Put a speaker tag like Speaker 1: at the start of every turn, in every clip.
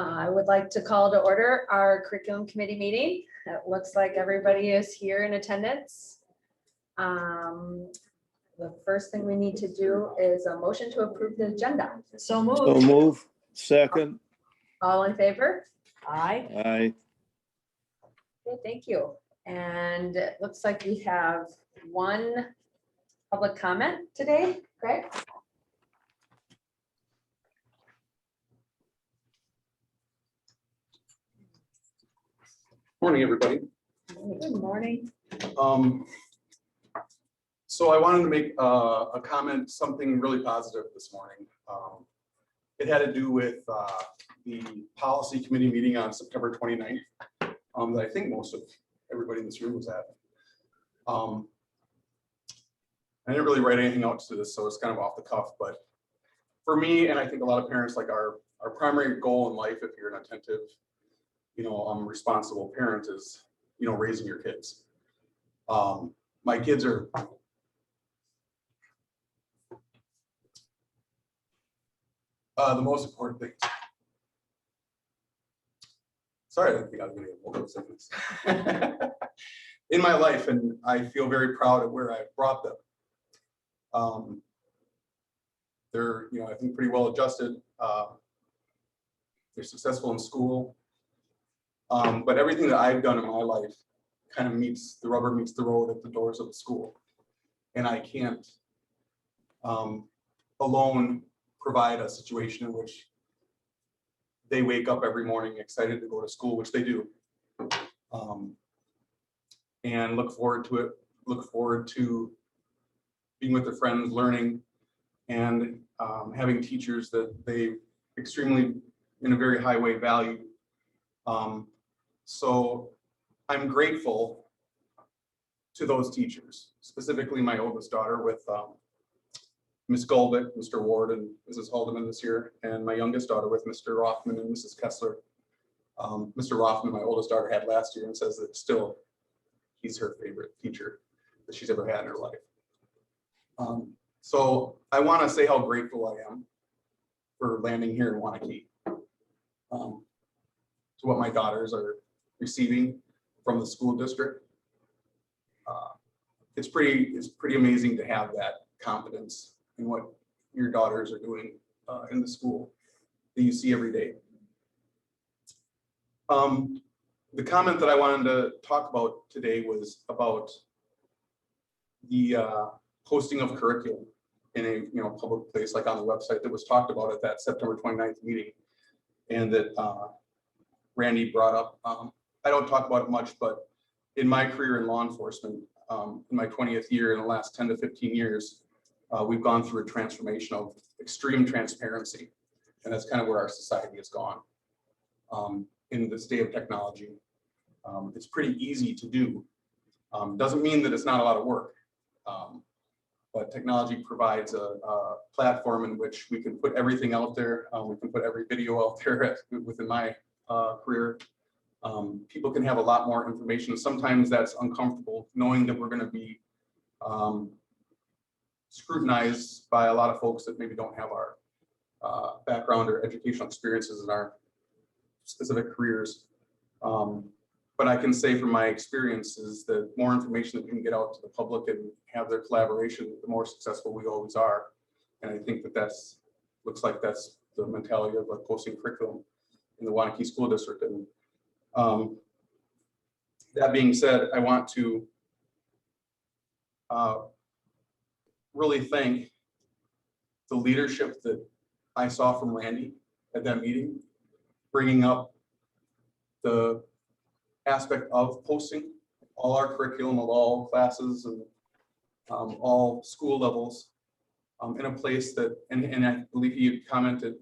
Speaker 1: I would like to call to order our curriculum committee meeting. It looks like everybody is here in attendance. The first thing we need to do is a motion to approve the agenda.
Speaker 2: So moved.
Speaker 3: So move. Second.
Speaker 1: All in favor?
Speaker 2: Aye.
Speaker 3: Aye.
Speaker 1: Okay, thank you. And it looks like we have one public comment today. Greg?
Speaker 4: Morning, everybody.
Speaker 1: Good morning.
Speaker 4: So I wanted to make a comment, something really positive this morning. It had to do with the policy committee meeting on September 29th that I think most of everybody in this room was at. I didn't really write anything out to this, so it's kind of off the cuff, but for me, and I think a lot of parents, like our primary goal in life, if you're an attentive, responsible parent, is, raising your kids. My kids are the most important things. Sorry, I didn't think I was going to get more sickness in my life, and I feel very proud of where I brought them. They're, I think, pretty well adjusted. They're successful in school, but everything that I've done in my life kind of the rubber meets the road at the doors of the school, and I can't alone provide a situation in which they wake up every morning excited to go to school, which they do, and look forward to it, look forward to being with their friends, learning, and having teachers that they extremely, in a very high way, value. So I'm grateful to those teachers, specifically my oldest daughter with Ms. Goldick, Mr. Ward, and Mrs. Haldeman this year, and my youngest daughter with Mr. Rothman and Mrs. Kessler. Mr. Rothman, my oldest daughter, had last year and says that still he's her favorite teacher that she's ever had in her life. So I want to say how grateful I am for landing here in Waunakee, to what my daughters are receiving from the school district. It's pretty amazing to have that confidence in what your daughters are doing in the school that you see every day. The comment that I wanted to talk about today was about the posting of curriculum in a public place, like on the website, that was talked about at that September 29th meeting, and that Randy brought up. I don't talk about it much, but in my career in law enforcement, in my 20th year, in the last 10 to 15 years, we've gone through a transformation of extreme transparency, and that's kind of where our society has gone. In this day of technology, it's pretty easy to do. Doesn't mean that it's not a lot of work, but technology provides a platform in which we can put everything out there. We can put every video out there within my career. People can have a lot more information. Sometimes that's uncomfortable, knowing that we're going to be scrutinized by a lot of folks that maybe don't have our background or educational experiences in our specific careers. But I can say from my experiences that more information that we can get out to the public and have their collaboration, the more successful we always are. And I think that looks like that's the mentality of like posting curriculum in the Waunakee School District. And that being said, I want to really thank the leadership that I saw from Randy at that meeting, bringing up the aspect of posting all our curriculum of all classes and all school levels in a place that, and I believe he commented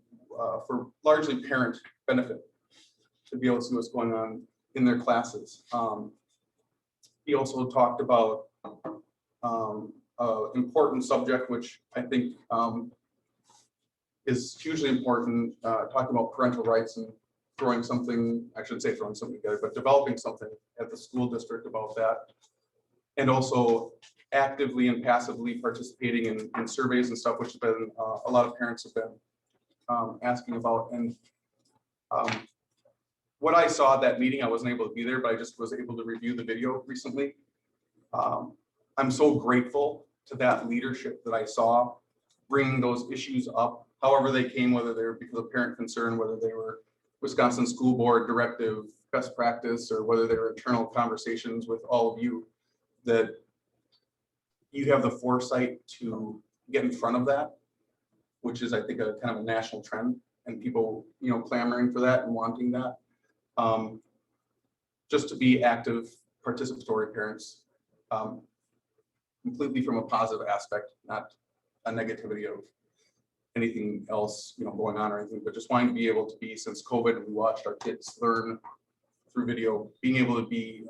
Speaker 4: for largely parent benefit, to be able to see what's going on in their classes. He also talked about an important subject, which I think is hugely important, talking about parental rights and throwing something, I shouldn't say throwing something together, but developing something at the school district about that. And also actively and passively participating in surveys and stuff, which has been a lot of parents have been asking about. And What I saw at that meeting, I wasn't able to be there, but I just was able to review the video recently. I'm so grateful to that leadership that I saw bringing those issues up, however they came, whether they were because of parent concern, whether they were Wisconsin School Board directive, best practice, or whether they were internal conversations with all of you, that you have the foresight to get in front of that, which is, I think, a kind of a national trend, and people, clamoring for that and wanting that. Just to be active, participatory parents, completely from a positive aspect, not a negativity of anything else, going on or anything, but just wanting to be able to be, since COVID, we watched our kids learn through video, being able to be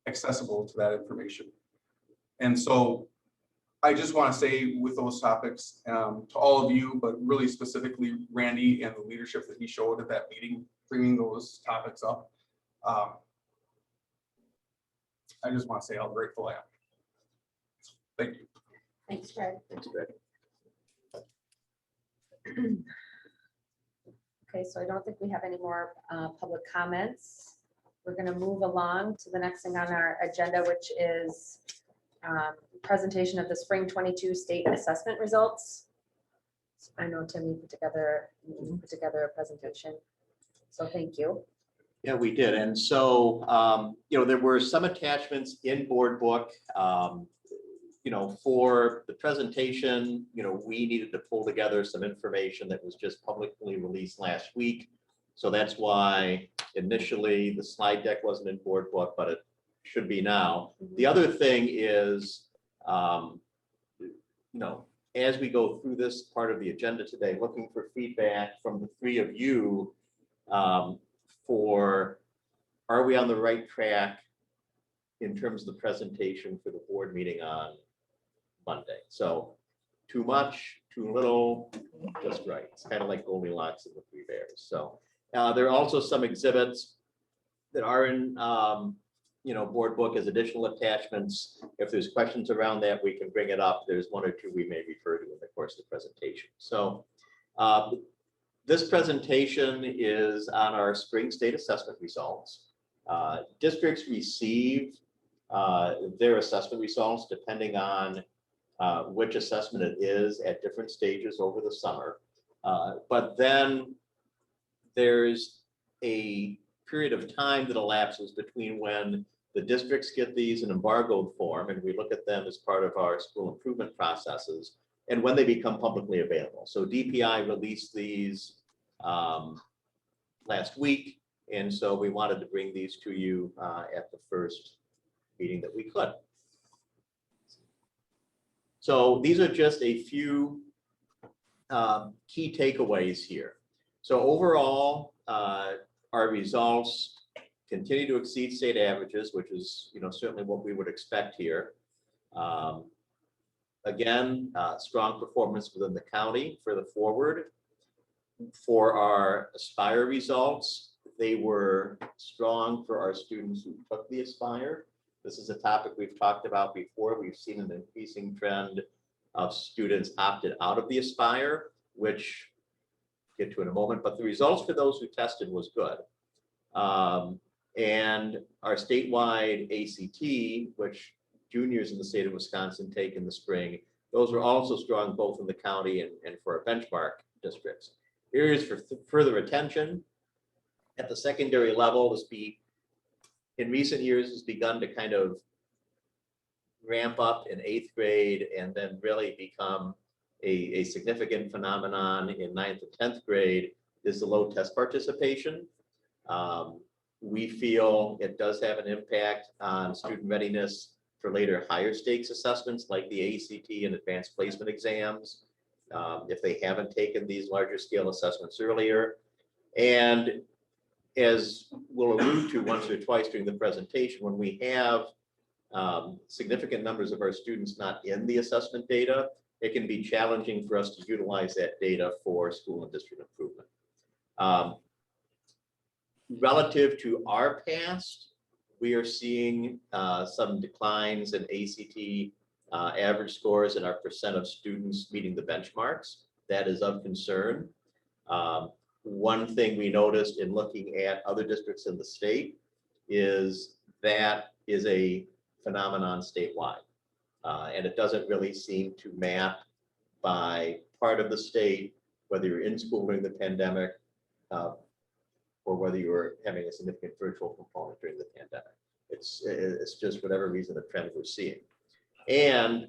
Speaker 4: accessible to that information. And so I just want to say with those topics to all of you, but really specifically Randy and the leadership that he showed at that meeting, bringing those topics up. I just want to say how grateful I am. Thank you.
Speaker 1: Thanks, Greg.
Speaker 2: Thanks, Greg.
Speaker 1: Okay, so I don't think we have any more public comments. We're going to move along to the next thing on our agenda, which is presentation of the spring 22 state assessment results. I know Tim, you put together a presentation, so thank you.
Speaker 2: Yeah, we did. And so, there were some attachments in board book. For the presentation, we needed to pull together some information that was just publicly released last week. So that's why initially the slide deck wasn't in board book, but it should be now. The other thing is, as we go through this part of the agenda today, looking for feedback from the three of you for, are we on the right track in terms of the presentation for the board meeting on Monday? So too much, too little, just right. It's kind of like Goldilocks and the Three Bears. So there are also some exhibits that are in board book as additional attachments. If there's questions around that, we can bring it up. There's one or two we may refer to in the course of the presentation. So this presentation is on our spring state assessment results. Districts receive their assessment results depending on which assessment it is at different stages over the summer. But then there's a period of time that elapses between when the districts get these in embargoed form, and we look at them as part of our school improvement processes, and when they become publicly available. So DPI released these last week, and so we wanted to bring these to you at the first meeting that we could. So these are just a few key takeaways here. So overall, our results continue to exceed state averages, which is certainly what we would expect here. Again, strong performance within the county for the forward. For our Aspire results, they were strong for our students who took the Aspire. This is a topic we've talked about before. We've seen an increasing trend of students opted out of the Aspire, which we'll get to in a moment, but the results for those who tested was good. And our statewide ACT, which juniors in the state of Wisconsin take in the spring, those are also strong both in the county and for our benchmark districts. Areas for further attention at the secondary level, in recent years has begun to kind of ramp up in 8th grade and then really become a significant phenomenon in 9th and 10th grade is the low test participation. We feel it does have an impact on student readiness for later higher stakes assessments like the ACT and advanced placement exams, if they haven't taken these larger scale assessments earlier. And as we'll allude to once or twice during the presentation, when we have significant numbers of our students not in the assessment data, it can be challenging for us to utilize that data for school and district improvement. Relative to our past, we are seeing some declines in ACT average scores and our percent of students meeting the benchmarks. That is of concern. one thing we noticed in looking at other districts in the state is that is a phenomenon statewide. And it doesn't really seem to map by part of the state, whether you're in school during the pandemic, or whether you were having a significant virtual component during the pandemic. It's just whatever reason the trend we're seeing. And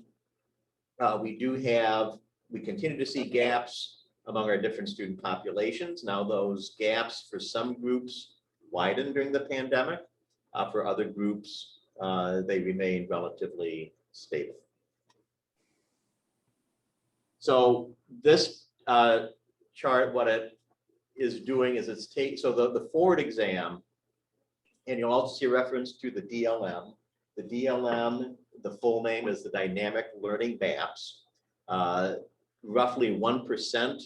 Speaker 2: we continue to see gaps among our different student populations. Now those gaps for some groups widened during the pandemic. For other groups, they remain relatively stable. So this chart, what it is doing is the forward exam, and you'll also see a reference to the DLM. The DLM, the full name is the Dynamic Learning Maps. Roughly 1%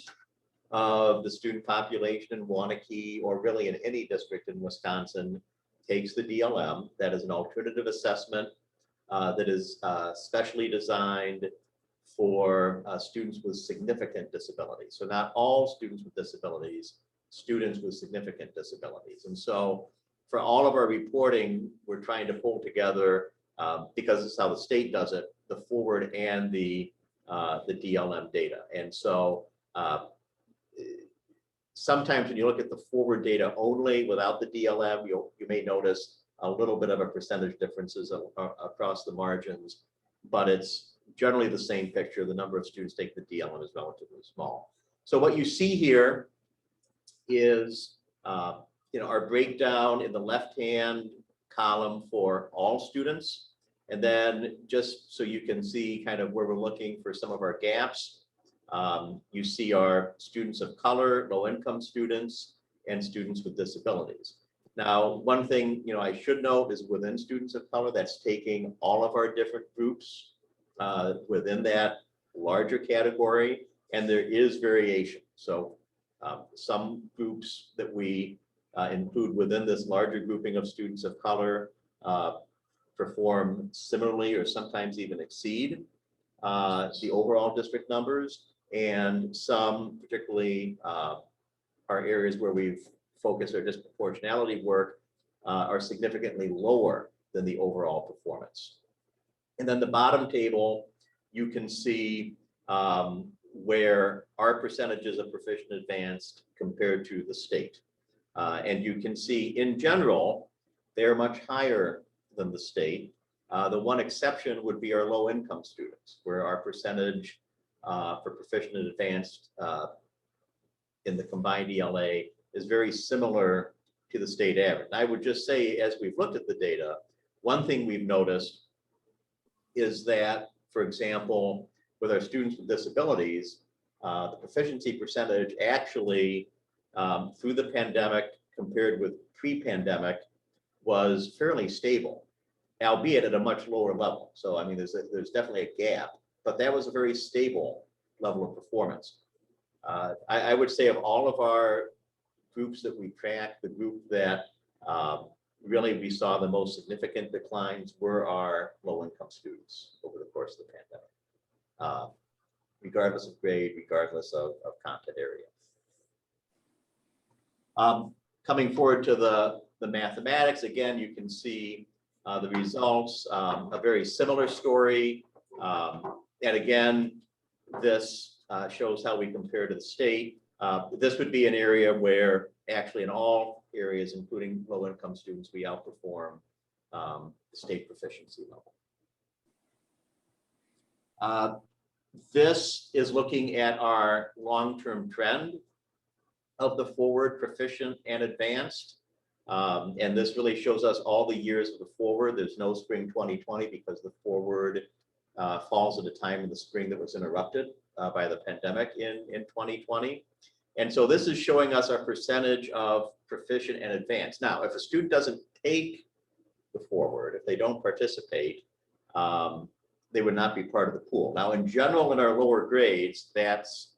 Speaker 2: of the student population in Waunakee, or really in any district in Wisconsin, takes the DLM. That is an alternative assessment that is specially designed for students with significant disabilities. So not all students with disabilities, students with significant disabilities. And so for all of our reporting, we're trying to pull together, because this is how the state does it, the forward and the DLM data. And so sometimes when you look at the forward data only without the DLM, you may notice a little bit of a percentage differences across the margins, but it's generally the same picture. The number of students taking the DLM is relatively small. So what you see here is our breakdown in the left-hand column for all students. And then just so you can see kind of where we're looking for some of our gaps, you see our students of color, low-income students, and students with disabilities. Now, one thing I should note is within students of color, that's taking all of our different groups within that larger category, and there is variation. So some groups that we include within this larger grouping of students of color perform similarly or sometimes even exceed the overall district numbers, and some, particularly our areas where we've focused our disproportionality work, are significantly lower than the overall performance. And then the bottom table, you can see where our percentages of proficient advanced compared to the state. And you can see in general, they're much higher than the state. The one exception would be our low income students, where our percentage for proficient and advanced in the combined ELA is very similar to the state average. And I would just say, as we've looked at the data, one thing we've noticed is that, for example, with our students with disabilities, the proficiency percentage actually through the pandemic compared with pre-pandemic was fairly stable, albeit at a much lower level. So I mean, there's definitely a gap, but that was a very stable level of performance. I would say of all of our groups that we tracked, the group that really we saw the most significant declines were our low-income students over the course of the pandemic, regardless of grade, regardless of content area. Coming forward to the mathematics, again, you can see the results, a very similar story. And again, this shows how we compare to the state. This would be an area where actually in all areas, including low-income students, we outperform the state proficiency level. This is looking at our long-term trend of the forward, proficient, and advanced. And this really shows us all the years of the forward. There's no spring 2020 because the forward falls at a time in the spring that was interrupted by the pandemic in 2020. And so this is showing us our percentage of proficient and advanced. Now, if a student doesn't take the forward, if they don't participate, they would not be part of the pool. Now, in general, in our lower grades, that's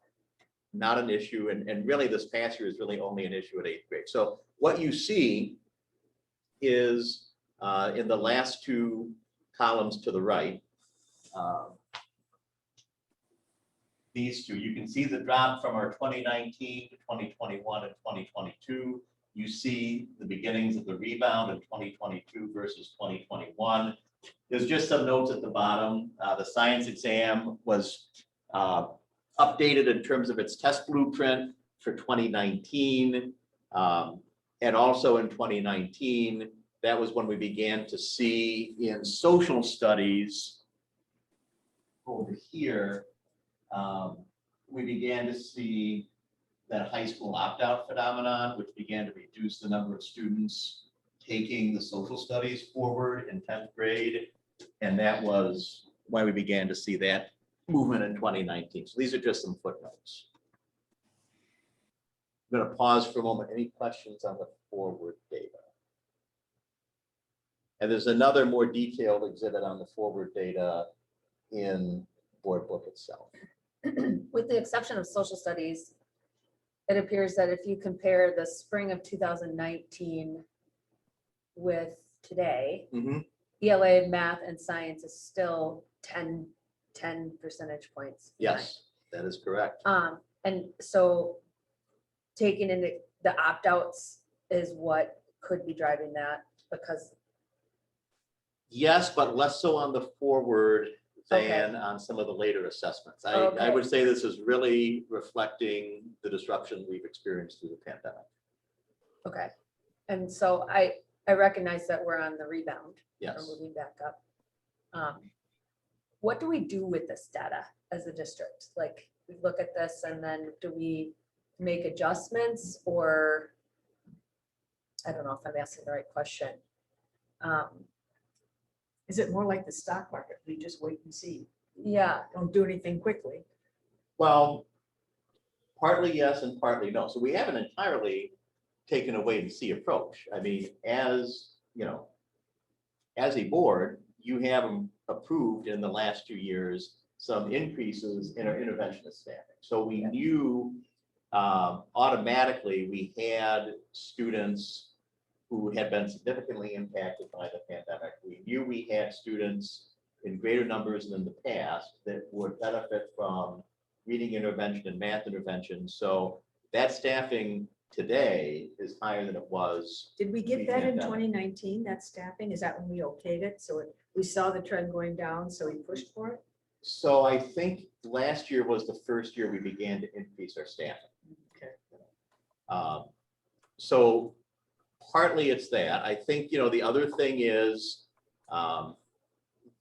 Speaker 2: not an issue. And really this past year is really only an issue at 8th grade. So what you see is in the last two columns to the right, these two. You can see the drop from our 2019 to 2021 and 2022. You see the beginnings of the rebound in 2022 versus 2021. There's just some notes at the bottom. The science exam was updated in terms of its test blueprint for 2019. And also in 2019, that was when we began to see in social studies over here, we began to see that high school opt-out phenomenon, which began to reduce the number of students taking the social studies forward in 10th grade. And that was why we began to see that movement in 2019. So these are just some footnotes. I'm going to pause for a moment. Any questions on the forward data? And there's another more detailed exhibit on the forward data in board book itself.
Speaker 1: With the exception of social studies, it appears that if you compare the spring of 2019 with today, ELA, math, and science is still 10 percentage points behind.
Speaker 2: Yes, that is correct.
Speaker 1: And so taking into the opt-outs is what could be driving that, because
Speaker 2: Yes, but less so on the forward than
Speaker 1: Okay.
Speaker 2: on some of the later assessments. I
Speaker 1: Okay.
Speaker 2: would say this is really reflecting the disruption we've experienced through the pandemic.
Speaker 1: okay. And so I recognize that we're on the rebound. We're
Speaker 2: Yes.
Speaker 1: moving back up. What do we do with this data as a district? Like, we look at this and then do we make adjustments, or I don't know if I'm asking the right question.
Speaker 5: Is it more like the stock market? We just wait and see.
Speaker 1: Yeah,
Speaker 5: Don't do anything quickly.
Speaker 2: Well, partly yes and partly no. So we haven't entirely taken a wait and see approach. I mean, as you know, as a board, you have approved in the last 2 years some increases in our interventionist staffing. So we knew automatically we had students who had been significantly impacted by the pandemic. We knew we had students in greater numbers than the past that would benefit from reading intervention and math intervention. So that staffing today is higher than it was.
Speaker 5: Did we get that in
Speaker 2: Pre-pandemic.
Speaker 5: 2019, that staffing? Is that when we okayed it? So we saw the trend going down, so we pushed for it?
Speaker 2: So I think last year was the first year we began to increase our staffing.
Speaker 5: Okay.
Speaker 2: So partly it's that. I think, the other thing is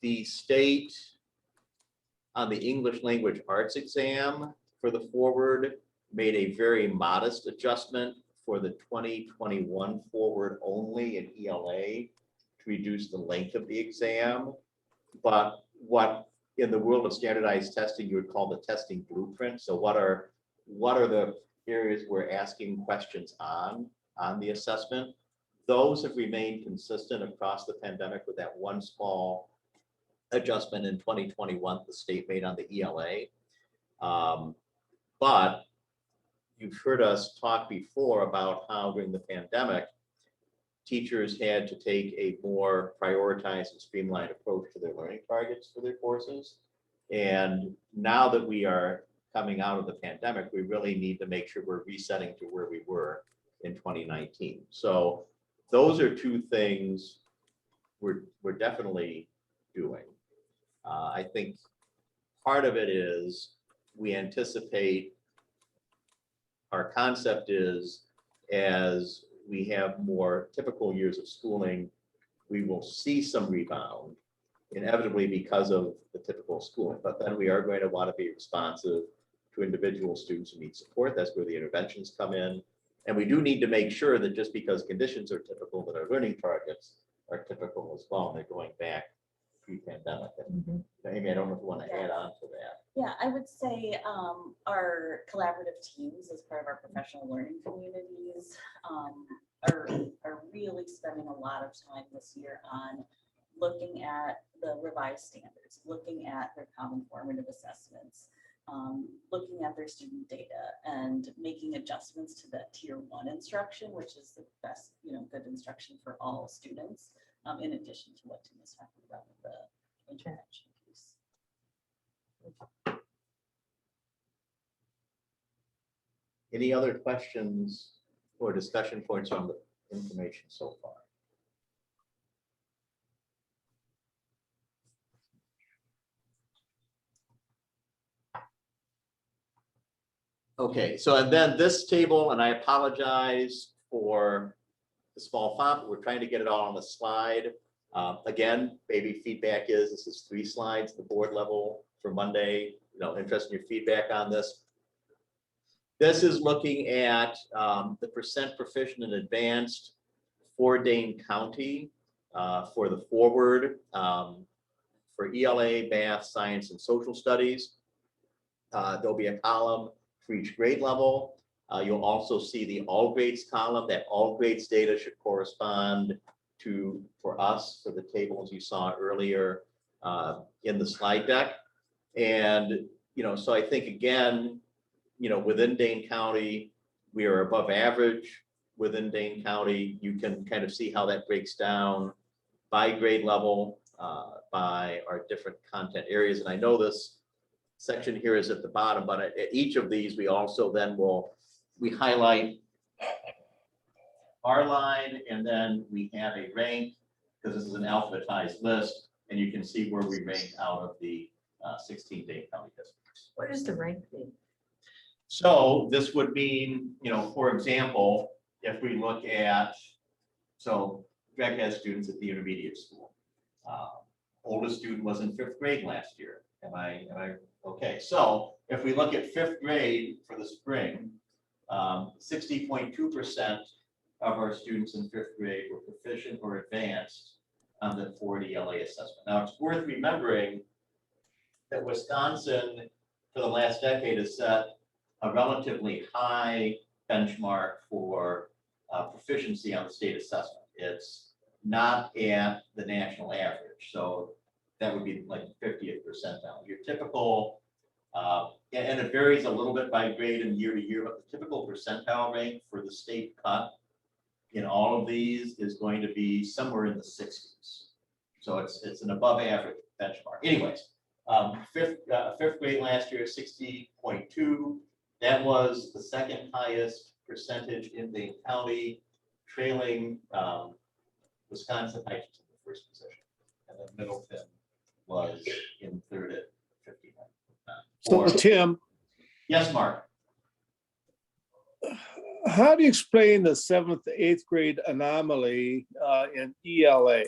Speaker 2: the state on the English language arts exam for the forward made a very modest adjustment for the 2021 forward only in ELA to reduce the length of the exam. But what in the world of standardized testing, you would call the testing blueprint. So what are the areas we're asking questions on the assessment? Those have remained consistent across the pandemic with that one small adjustment in 2021 the state made on the ELA. But you've heard us talk before about how during the pandemic, teachers had to take a more prioritized and streamlined approach to their learning targets for their courses. And now that we are coming out of the pandemic, we really need to make sure we're resetting to where we were in 2019. So those are two things we're definitely doing. I think part of it is we anticipate, our concept is, as we have more typical years of schooling, we will see some rebound, inevitably because of the typical schooling. But then we are going to want to be responsive to individual students who need support. That's where the interventions come in. And we do need to make sure that just because conditions are typical, that our learning targets are typical as well, and they're going back pre-pandemic. And Amy, I don't know if you want to add on to that.
Speaker 6: Yeah, I would say our collaborative teams as part of our professional learning communities are really spending a lot of time this year on looking at the revised standards, looking at their common formative assessments, looking at their student data and making adjustments to that tier 1 instruction, which is the best, good instruction for all students, in addition to what Tim was talking about with the intervention piece.
Speaker 2: Any other questions or discussion points on the information so far? Okay, so and then this table, and I apologize for the small font, but we're trying to get it all on the slide. Again, maybe feedback is, this is 3 slides, the board level for Monday, interested in your feedback on this. This is looking at the percent proficient and advanced for Dane County for the forward for ELA, math, science, and social studies. There'll be a column for each grade level. You'll also see the all grades column. That all grades data should correspond to, for us, for the tables you saw earlier in the slide deck. And, so I think again, within Dane County, we are above average within Dane County. You can kind of see how that breaks down by grade level, by our different content areas. And I know this section here is at the bottom, but at each of these, we also then we highlight our line, and then we have a rank, because this is an alphabetized list, and you can see where we rank out of the 16 Dane County districts.
Speaker 5: What does the rank mean?
Speaker 2: So this would mean, for example, if we look at, so Greg has students at the intermediate school. Oldest student was in 5th grade last year. Am I okay? So if we look at 5th grade for the spring, 60.2% of our students in 5th grade were proficient or advanced on the forward ELA assessment. Now it's worth remembering that Wisconsin for the last decade has set a relatively high benchmark for proficiency on the state assessment. It's not at the national average. So that would be like 50th percentile. Your typical, and it varies a little bit by grade and year to year, but the typical percentile rank for the state cut in all of these is going to be somewhere in the 60s. So it's an above average benchmark. Anyways, 5th grade last year, 60.2. That was the second highest percentage in Dane County, trailing Wisconsin Heights in the 1st position. And then Middleton was in 3rd at 59.
Speaker 3: So Tim,
Speaker 2: Yes, Mark.
Speaker 3: how do you explain the 7th to 8th grade anomaly in ELA?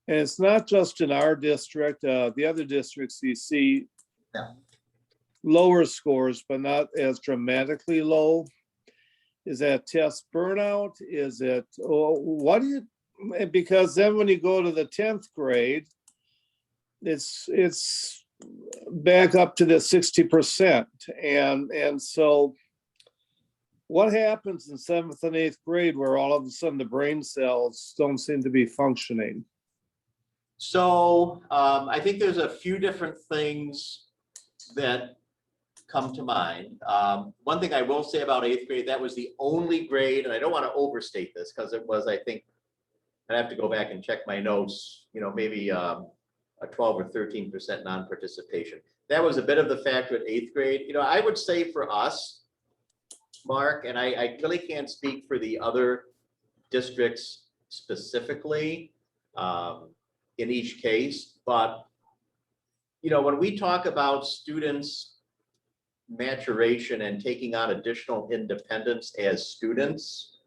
Speaker 3: And it's not just in our district, the other districts you see lower scores, but not as dramatically low. Is that test burnout? Is it, what do you, because then when you go to the 10th grade, it's back up to the 60%. And so what happens in 7th and 8th grade where all of a sudden the brain cells don't seem to be functioning?
Speaker 2: So I think there's a few different things that come to mind. One thing I will say about 8th grade, that was the only grade, and I don't want to overstate this because it was, I think, I'd have to go back and check my notes, maybe a 12 or 13% non-participation. That was a bit of the factor at 8th grade. I would say for us, Mark, and I really can't speak for the other districts specifically in each case, but when we talk about students' maturation and taking on additional independence as students,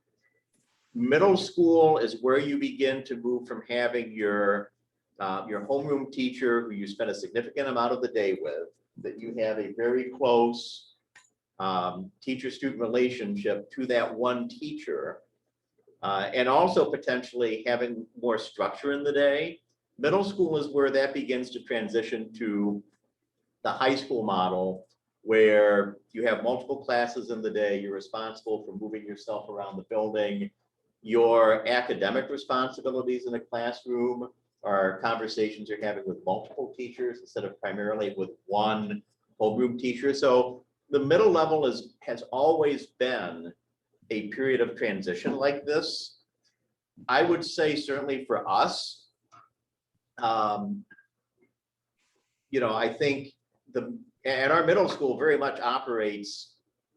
Speaker 2: middle school is where you begin to move from having your homeroom teacher who you spend a significant amount of the day with, that you have a very close teacher-student relationship to that one teacher, and also potentially having more structure in the day. Middle school is where that begins to transition to the high school model, where you have multiple classes in the day, you're responsible for moving yourself around the building. Your academic responsibilities in a classroom are conversations you're having with multiple teachers instead of primarily with one homeroom teacher. So the middle level has always been a period of transition like this. I would say certainly for us, I think and our middle school very much operates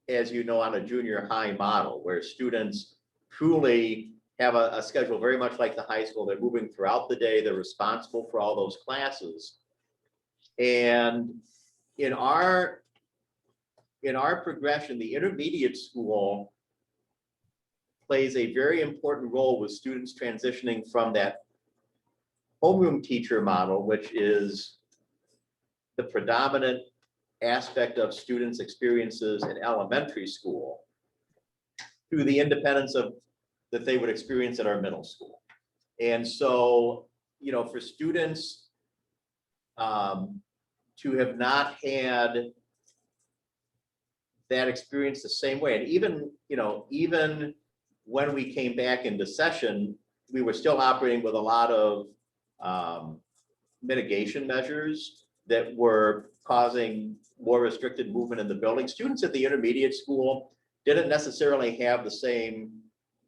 Speaker 2: as you know, on a junior high model where students truly have a schedule very much like the high school. They're moving throughout the day. They're responsible for all those classes. And in our progression, the intermediate school plays a very important role with students transitioning from that homeroom teacher model, which is the predominant aspect of students' experiences in elementary school, to the independence that they would experience at our middle school. And so, for students to have not had that experience the same way, and even when we came back into session, we were still operating with a lot of mitigation measures that were causing more restricted movement in the building. Students at the intermediate school didn't necessarily have the same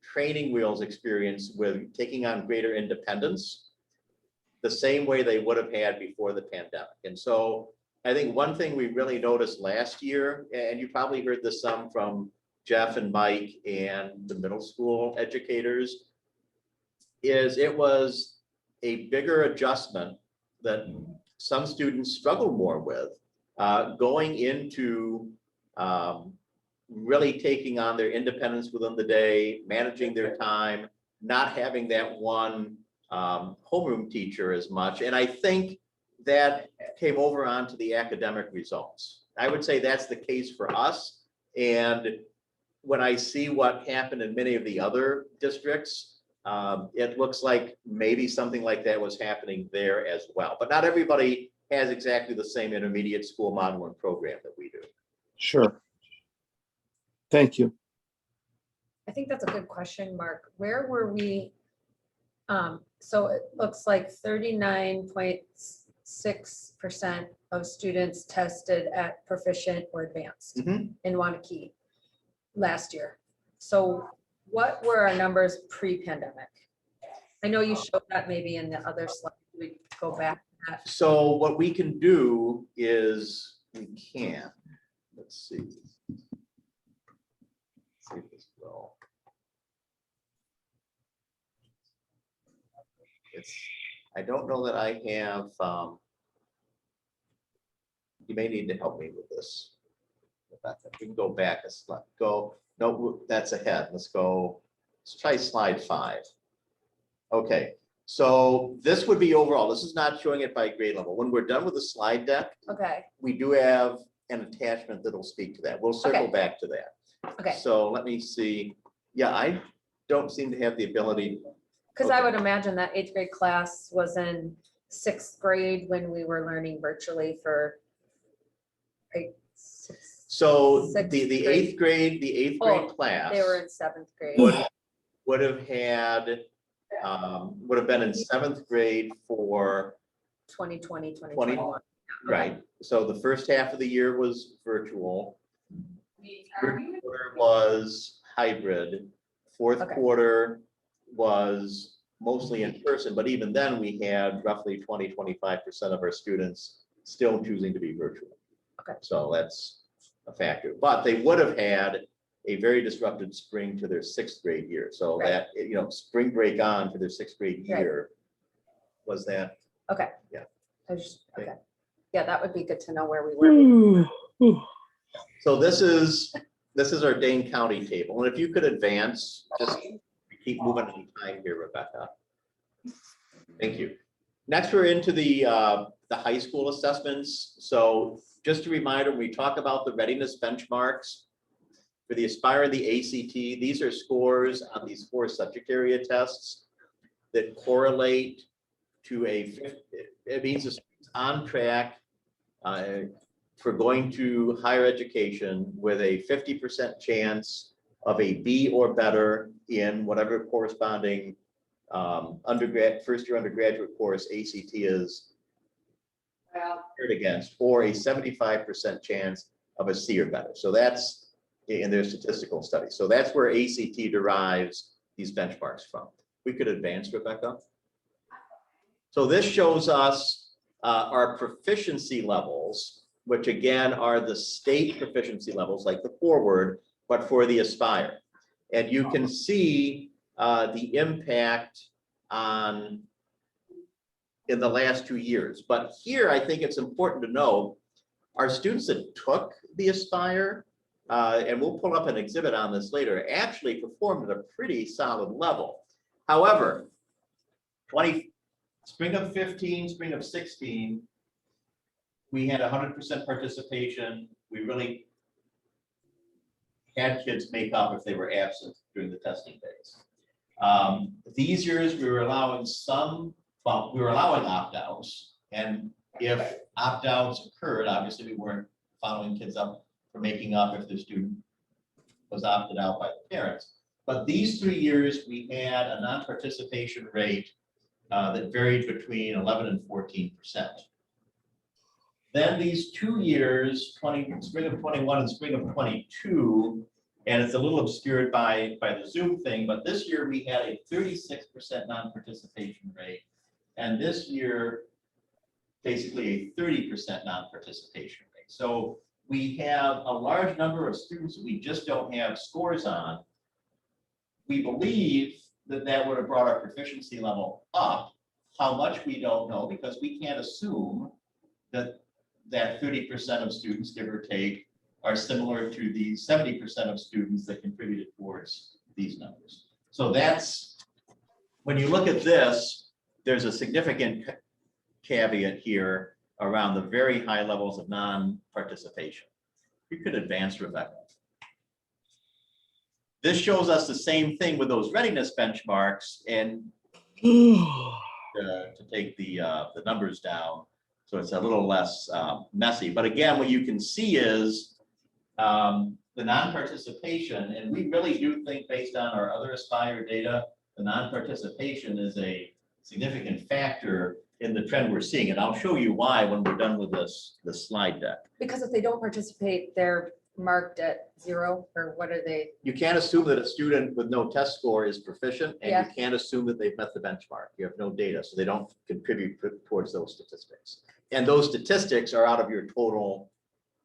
Speaker 2: training wheels experience with taking on greater independence the same way they would have had before the pandemic. And so I think one thing we really noticed last year, and you probably heard this some from Jeff and Mike and the middle school educators, is it was a bigger adjustment that some students struggle more with going into really taking on their independence within the day, managing their time, not having that one homeroom teacher as much. And I think that came over onto the academic results. I would say that's the case for us. And when I see what happened in many of the other districts, it looks like maybe something like that was happening there as well. But not everybody has exactly the same intermediate school model and program that we do.
Speaker 3: Sure. Thank you.
Speaker 5: I think that's a good question, Mark. Where were we? So it looks like 39.6% of students tested at proficient or advanced
Speaker 2: Mhm.
Speaker 5: in Waunakee last year. So what were our numbers pre-pandemic? I know you showed that maybe in the other slide. We go back to that.
Speaker 2: So what we can do is let's see. See if this will. I don't know that I have, you may need to help me with this. Rebecca. We can go back a slide, no, that's ahead. Let's try slide 5. Okay, so this would be overall. This is not showing it by grade level. When we're done with the slide deck,
Speaker 5: Okay,
Speaker 2: we do have an attachment that'll speak to that. We'll circle
Speaker 5: Okay.
Speaker 2: back to that.
Speaker 5: okay.
Speaker 2: So let me see. Yeah, I don't seem to have the ability.
Speaker 5: Because I
Speaker 2: Okay.
Speaker 5: would imagine that 8th grade class was in 6th grade when we were learning virtually for like,
Speaker 2: So
Speaker 5: Sixth
Speaker 2: the
Speaker 5: grade.
Speaker 2: the eighth grade class
Speaker 5: they were in 7th grade.
Speaker 2: would have been in 7th grade for
Speaker 5: 2020, 2021.
Speaker 2: right. So the first half of the year was virtual. Third quarter was hybrid. Fourth
Speaker 5: Okay.
Speaker 2: quarter was mostly in person, but even then we had roughly 25% of our students still choosing to be virtual.
Speaker 5: Okay.
Speaker 2: So that's a factor, but they would have had a very disrupted spring to their 6th grade year. So
Speaker 5: Right.
Speaker 2: that, spring break on to their 6th grade
Speaker 5: Right.
Speaker 2: year was that.
Speaker 5: Okay.
Speaker 2: Yeah.
Speaker 5: Okay. Yeah, that would be good to know where we were.
Speaker 2: So this is our Dane County table. And if you could advance, just keep moving in time here, Rebecca. Thank you. Next, we're into the high school assessments. So just a reminder, when we talk about the readiness benchmarks for the Aspire and the ACT, these are scores on these 4 subject area tests that correlate to it means it's on track for going to higher education with a 50% chance of a B or better in whatever corresponding first year undergraduate course ACT is against, or a 75% chance of a C or better. So that's in their statistical study. So that's where ACT derives these benchmarks from. We could advance, Rebecca. So this shows us our proficiency levels which again are the state proficiency levels, like the forward, but for the Aspire. And you can see the impact on in the last 2 years. But here, I think it's important to know, our students that took the Aspire, and we'll pull up an exhibit on this later, actually performed at a pretty solid level. However, spring of 15, spring of 16, we had 100% participation. We really had kids make up if they were absent during the testing phase. These years, we were allowing opt-outs, and if opt-outs occurred, obviously we weren't following kids up for making up if the student was opted out by the parents. But these 3 years, we had a non-participation rate that varied between 11 and 14%. Then these 2 years, spring of 21 and spring of 22, and it's a little obscured by the Zoom thing, but this year we had a 36% non-participation rate. And this year, basically a 30% non-participation rate. So we have a large number of students that we just don't have scores on. We believe that would have brought our proficiency level up. How much, we don't know, because we can't assume that 30% of students, give or take, are similar to the 70% of students that contributed towards these numbers. So that's, when you look at this, there's a significant caveat here around the very high levels of non-participation. You could advance, Rebecca. This shows us the same thing with those readiness benchmarks, and to take the numbers down, so it's a little less messy. But again, what you can see is the non-participation, and we really do think, based on our other Aspire data, the non-participation is a significant factor in the trend we're seeing. And I'll show you why when we're done with this slide deck.
Speaker 5: Because if they don't participate, they're marked at 0, or what are they?
Speaker 2: You can't assume that a student with no test score is proficient, and
Speaker 5: Yeah.
Speaker 2: you can't assume that they've met the benchmark. You have no data, so they don't contribute towards those statistics. And those statistics are out of your total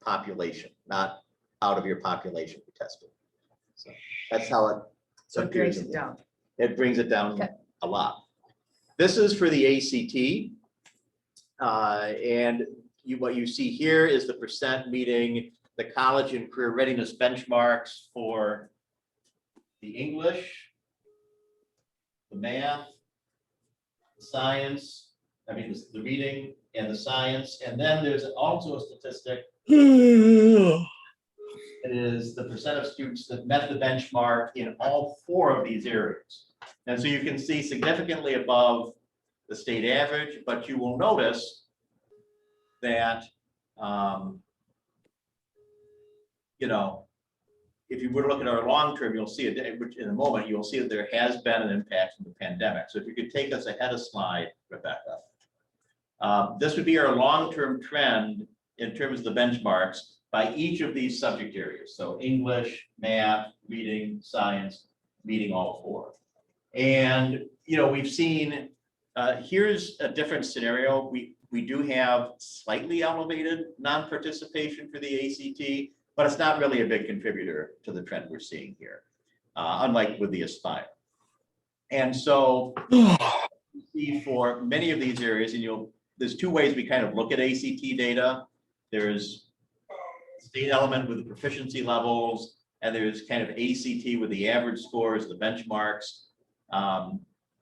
Speaker 2: population, not out of your population you tested. So that's how it
Speaker 5: So it
Speaker 2: appears.
Speaker 5: brings it down.
Speaker 2: It brings it down
Speaker 5: Okay.
Speaker 2: a lot. This is for the ACT. And what you see here is the percent meeting the college and career readiness benchmarks for the English, the math, the science, the reading and the science. And then there's also a statistic. It is the percent of students that met the benchmark in all 4 of these areas. And so you can see significantly above the state average, but you will notice that, if you were to look at our long term, you'll see it, which in a moment, you'll see that there has been an impact from the pandemic. So if you could take us ahead a slide, Rebecca. This would be our long-term trend in terms of the benchmarks by each of these subject areas. So English, math, reading, science, meeting all 4. And, we've seen, here's a different scenario. We do have slightly elevated non-participation for the ACT, but it's not really a big contributor to the trend we're seeing here, unlike with the Aspire. And so you see for many of these areas, and there's 2 ways we kind of look at ACT data. There's state element with the proficiency levels, and there's kind of ACT with the average scores, the benchmarks.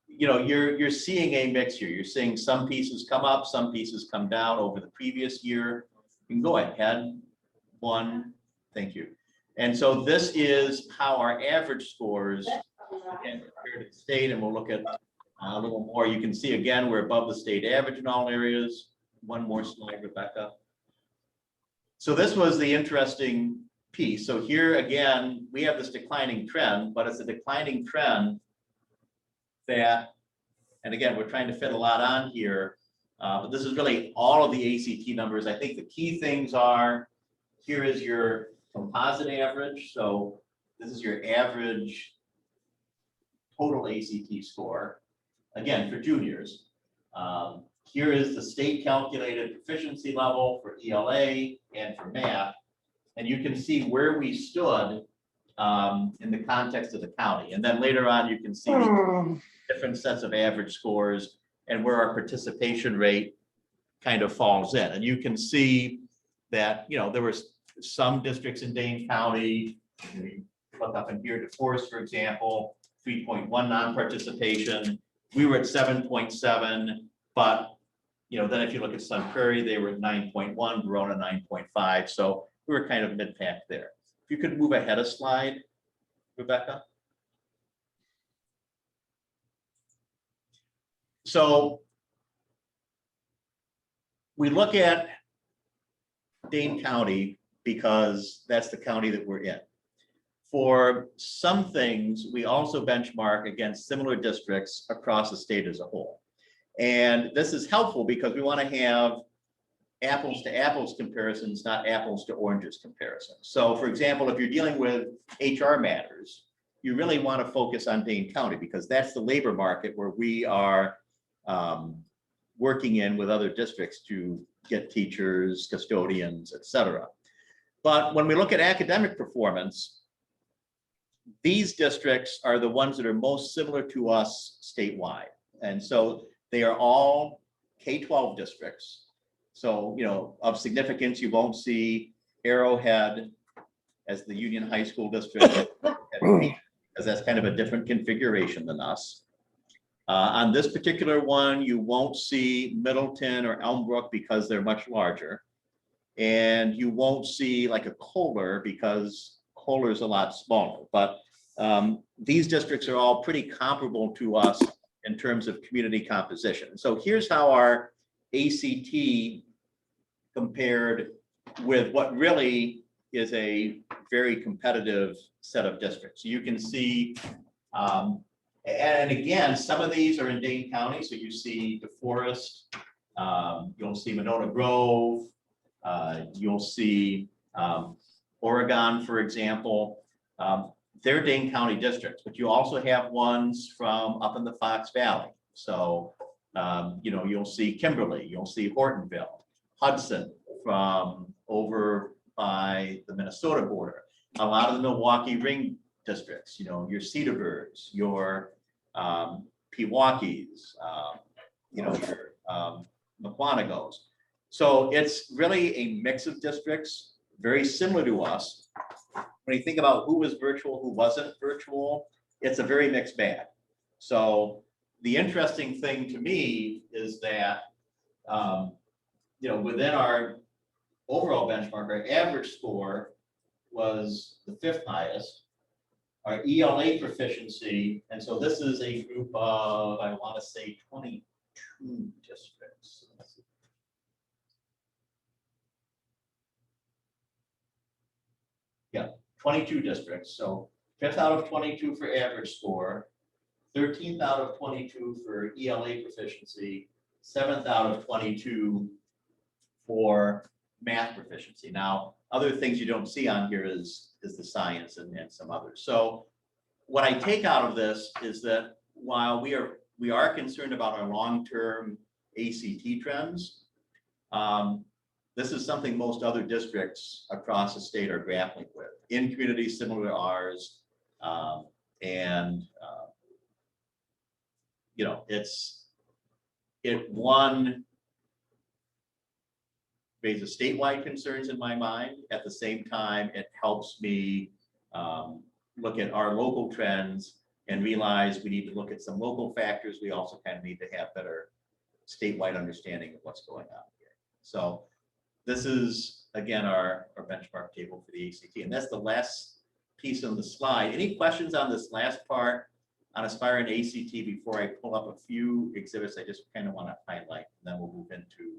Speaker 2: You're seeing a mix here. You're seeing some pieces come up, some pieces come down over the previous year. You can go ahead. 1, thank you. And so this is how our average scores, again, compared to the state, and we'll look at a little more. You can see again, we're above the state average in all areas. 1 more slide, Rebecca. So this was the interesting piece. So here again, we have this declining trend, but it's a declining trend that, and again, we're trying to fit a lot on here, but this is really all of the ACT numbers. I think the key things are, here is your composite average. So this is your average total ACT score, again, for juniors. here is the state calculated proficiency level for ELA and for math. And you can see where we stood in the context of the county. And then later on, you can see the different sets of average scores and where our participation rate kind of falls in. And you can see that, you know, there were some districts in Dane County, we look up in here, DeForest, for example, 3.1 non-participation. We were at 7.7, but, you know, then if you look at Sun Prairie, they were at 9.1, Verona 9.5. So we were kind of mid-pack there. If you could move ahead a slide, Rebecca. So we look at Dane County because that's the county that we're in. For some things, we also benchmark against similar districts across the state as a whole. And this is helpful because we want to have apples to apples comparisons, not apples to oranges comparisons. So for example, if you're dealing with HR matters, you really want to focus on Dane County because that's the labor market where we are working in with other districts to get teachers, custodians, et cetera. But when we look at academic performance, these districts are the ones that are most similar to us statewide. And so they are all K-12 districts. So, you know, of significance, you won't see Arrowhead as the Union High School district, because that's kind of a different configuration than us. On this particular one, you won't see Middleton or Elmbrook because they're much larger. And you won't see like a Kohler because Kohler is a lot smaller. But these districts are all pretty comparable to us in terms of community composition. So here's how our ACT compared with what really is a very competitive set of districts. You can see, and again, some of these are in Dane County. So you see DeForest, you'll see Monona Grove, you'll see Oregon, for example. They're Dane County districts, but you also have ones from up in the Fox Valley. So, you know, you'll see Kimberly, you'll see Hortonville, Hudson from over by the Minnesota border, a lot of the Milwaukee ring districts, you know, your Cedarburgs, your Pewaukees, you know, your Waunakee. So it's really a mix of districts, very similar to us. When you think about who was virtual, who wasn't virtual, it's a very mixed bag. So the interesting thing to me is that, you know, within our overall benchmark, our average score was the 5th highest. Our ELA proficiency, and so this is a group of, I want to say 22 districts. Yeah, 22 districts. So 5th out of 22 for average score, 13th out of 22 for ELA proficiency, 7th out of 22 for math proficiency. Now, other things you don't see on here is the science and some others. So what I take out of this is that while we are concerned about our long-term ACT trends, this is something most other districts across the state are grappling with in communities similar to ours. You know, it raises statewide concerns in my mind. At the same time, it helps me look at our local trends and realize we need to look at some local factors. We also kind of need to have better statewide understanding of what's going on here. So this is, again, our benchmark table for the ACT. And that's the last piece on the slide. Any questions on this last part on aspiring ACT before I pull up a few exhibits I just kind of want to highlight, and then we'll move into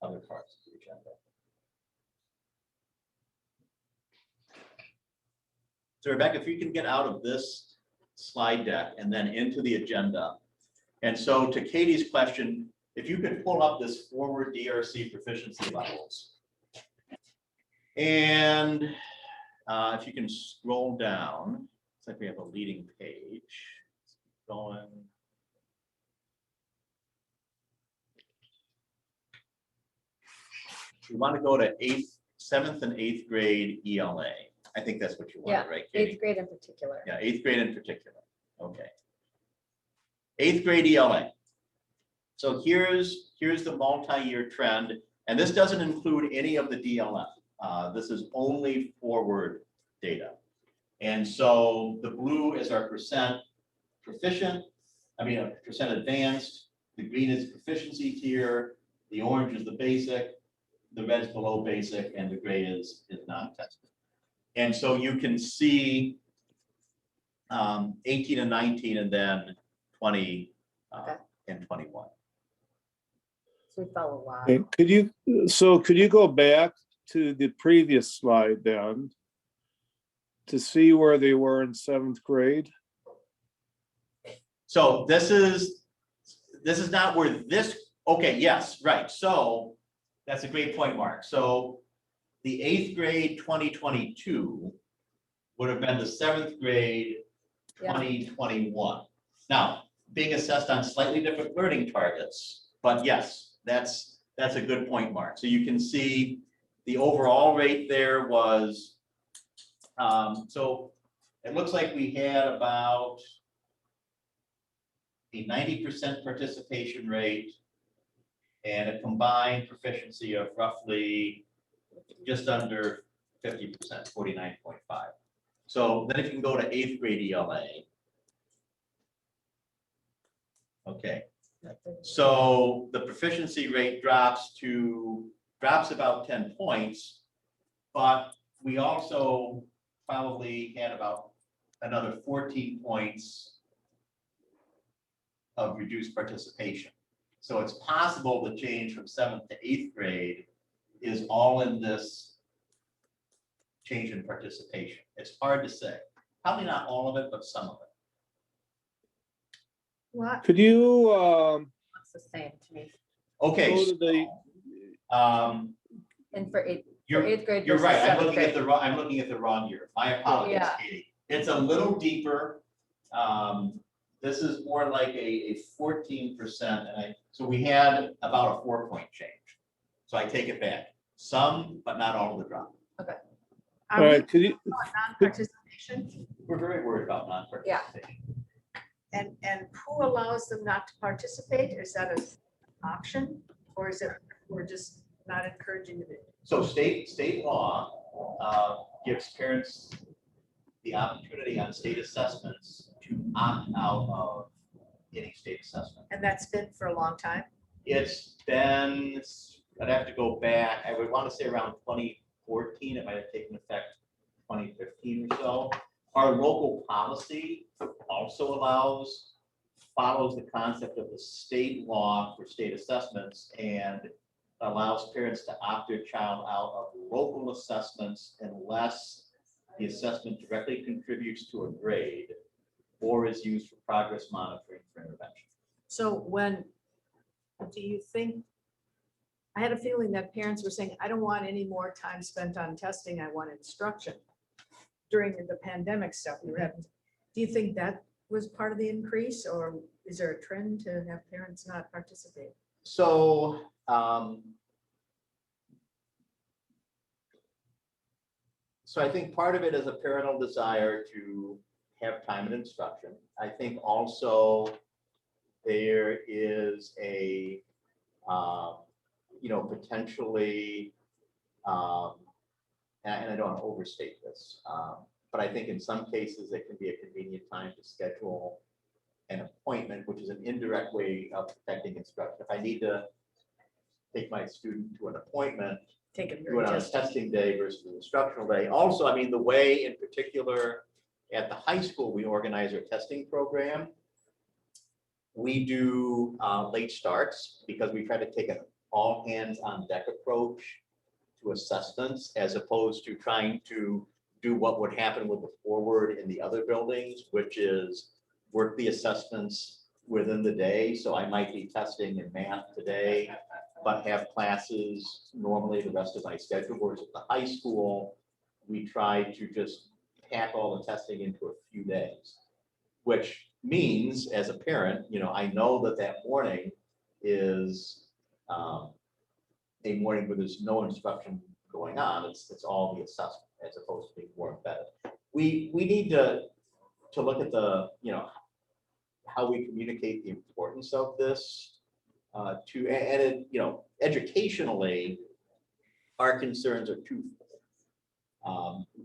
Speaker 2: other parts of the agenda. So Rebecca, if you can get out of this slide deck and then into the agenda. And so to Katie's question, if you could pull up this forward DRC proficiency levels. And if you can scroll down, it's like we have a leading page. Let's keep going. You want to go to 7th and 8th grade ELA. I think that's what you want,
Speaker 5: Yeah,
Speaker 2: right, Katie?
Speaker 5: 8th grade in particular.
Speaker 2: Yeah, 8th grade in particular. Okay. 8th grade ELA. So here's the multi-year trend, and this doesn't include any of the DLF. This is only forward data. And so the blue is our percent proficient, percent advanced, the green is proficiency tier, the orange is the basic, the red's below basic, and the gray is non-tested. And so you can see 18 and 19, and then 20 and 21.
Speaker 5: So we fell a lot.
Speaker 3: Okay, could you go back to the previous slide then to see where they were in 7th grade?
Speaker 2: So this is not where this, okay, yes, right. So that's a great point, Mark. So the 8th grade 2022 would have been the 7th grade 2021. Now, being assessed on slightly different learning targets, but yes, that's a good point, Mark. So you can see the overall rate there was, so it looks like we had about a 90% participation rate and a combined proficiency of roughly just under 50%, 49.5. So then if you can go to 8th grade ELA. Okay, so the proficiency rate drops about 10 points, but we also probably had about another 14 points of reduced participation. So it's possible the change from 7th to 8th grade is all in this change in participation. It's hard to say. Probably not all of it, but some of it.
Speaker 5: What?
Speaker 3: Could you
Speaker 5: It's the same to me.
Speaker 2: Okay.
Speaker 3: go to the,
Speaker 5: And for
Speaker 2: You're
Speaker 5: 8th grade.
Speaker 2: You're
Speaker 5: versus
Speaker 2: right. I'm
Speaker 5: 7th
Speaker 2: looking at
Speaker 5: grade.
Speaker 2: I'm looking at the wrong year. My apologies,
Speaker 5: Yeah.
Speaker 2: Katie. It's a little deeper. This is more like a 14%, so we had about a 4-point change. So I take it back. Some, but not all of the drop.
Speaker 3: all right, could you,
Speaker 7: Non-participation,
Speaker 2: We're very worried about non-participation.
Speaker 7: and who allows them not to participate? Is that an option? Or is it, we're just not encouraging them?
Speaker 2: So state law gives parents the opportunity on state assessments to opt out of any state assessment.
Speaker 7: And that's been for a long time?
Speaker 2: It's been, I'd have to go back, I would want to say around 2014, it might have taken effect 2015 or so. Our local policy also follows the concept of the state law for state assessments and allows parents to opt their child out of local assessments unless the assessment directly contributes to a grade or is used for progress monitoring for intervention.
Speaker 7: So do you think, I had a feeling that parents were saying, I don't want any more time spent on testing, I want instruction. During the pandemic stuff we were having, do you think that was part of the increase, or is there a trend to have parents not participate?
Speaker 2: So, so I think part of it is a parental desire to have time and instruction. I think also there is a, potentially, and I don't want to overstate this, but I think in some cases it can be a convenient time to schedule an appointment, which is an indirect way of protecting instruction. If I need to take my student to an appointment,
Speaker 7: Take it
Speaker 2: do
Speaker 7: very
Speaker 2: it on a
Speaker 7: just.
Speaker 2: testing day versus an instructional day. Also, I mean, the way in particular at the high school, we organize our testing program. We do late starts because we try to take an all hands on deck approach to assessments as opposed to trying to do what would happen with the forward in the other buildings, which is work the assessments within the day. So I might be testing in math today, but have classes normally the rest of my schedule. Whereas at the high school, we try to just pack all the testing into a few days, which means as a parent, I know that morning is a morning where there's no instruction going on. It's all the assessment as opposed to being more embedded. We need to look at the, how we communicate the importance of this educationally, our concerns are twofold.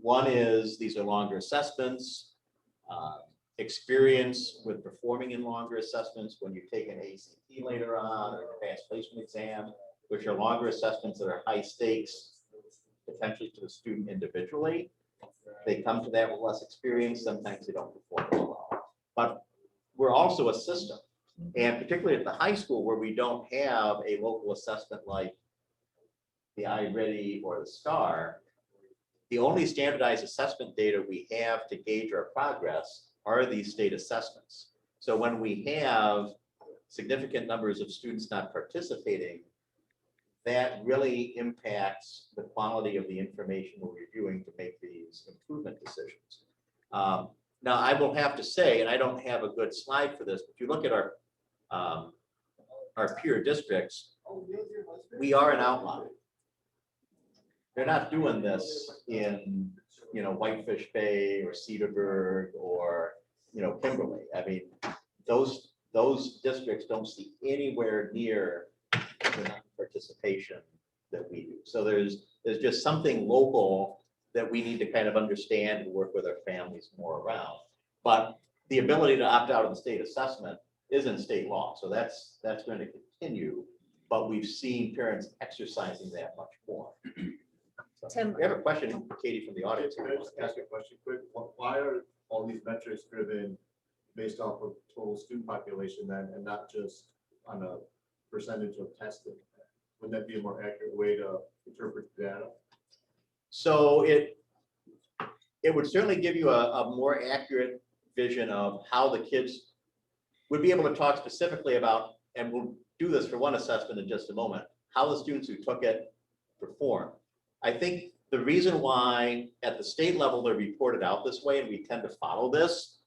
Speaker 2: One is these are longer assessments, experience with performing in longer assessments when you take an ACT later on or advanced placement exam, which are longer assessments that are high stakes, potentially to the student individually. They come to that with less experience. Sometimes they don't perform as well. But we're also a system. And particularly at the high school where we don't have a local assessment like the iReady or the STAR, the only standardized assessment data we have to gauge our progress are these state assessments. So when we have significant numbers of students not participating, that really impacts the quality of the information we're reviewing to make these improvement decisions. Now, I will have to say, and I don't have a good slide for this, but if you look at our peer districts, we are an outlier. They're not doing this in, Whitefish Bay or Cedarburg or, Kimberly. I mean, those districts don't see anywhere near the participation that we do. So there's just something local that we need to kind of understand and work with our families more around. But the ability to opt out of the state assessment is in state law. So that's going to continue, but we've seen parents exercising that much more. So,
Speaker 1: Tim.
Speaker 2: We have a question, Katie, from the audience.
Speaker 8: Can I just ask you a question quick? Why are all these metrics driven based off of total student population then, and not just on a percentage of testing? Wouldn't that be a more accurate way to interpret data?
Speaker 2: So it would certainly give you a more accurate vision of how the kids would be able to talk specifically about, and we'll do this for one assessment in just a moment, how the students who took it perform. I think the reason why at the state level they're reported out this way, and we tend to follow this,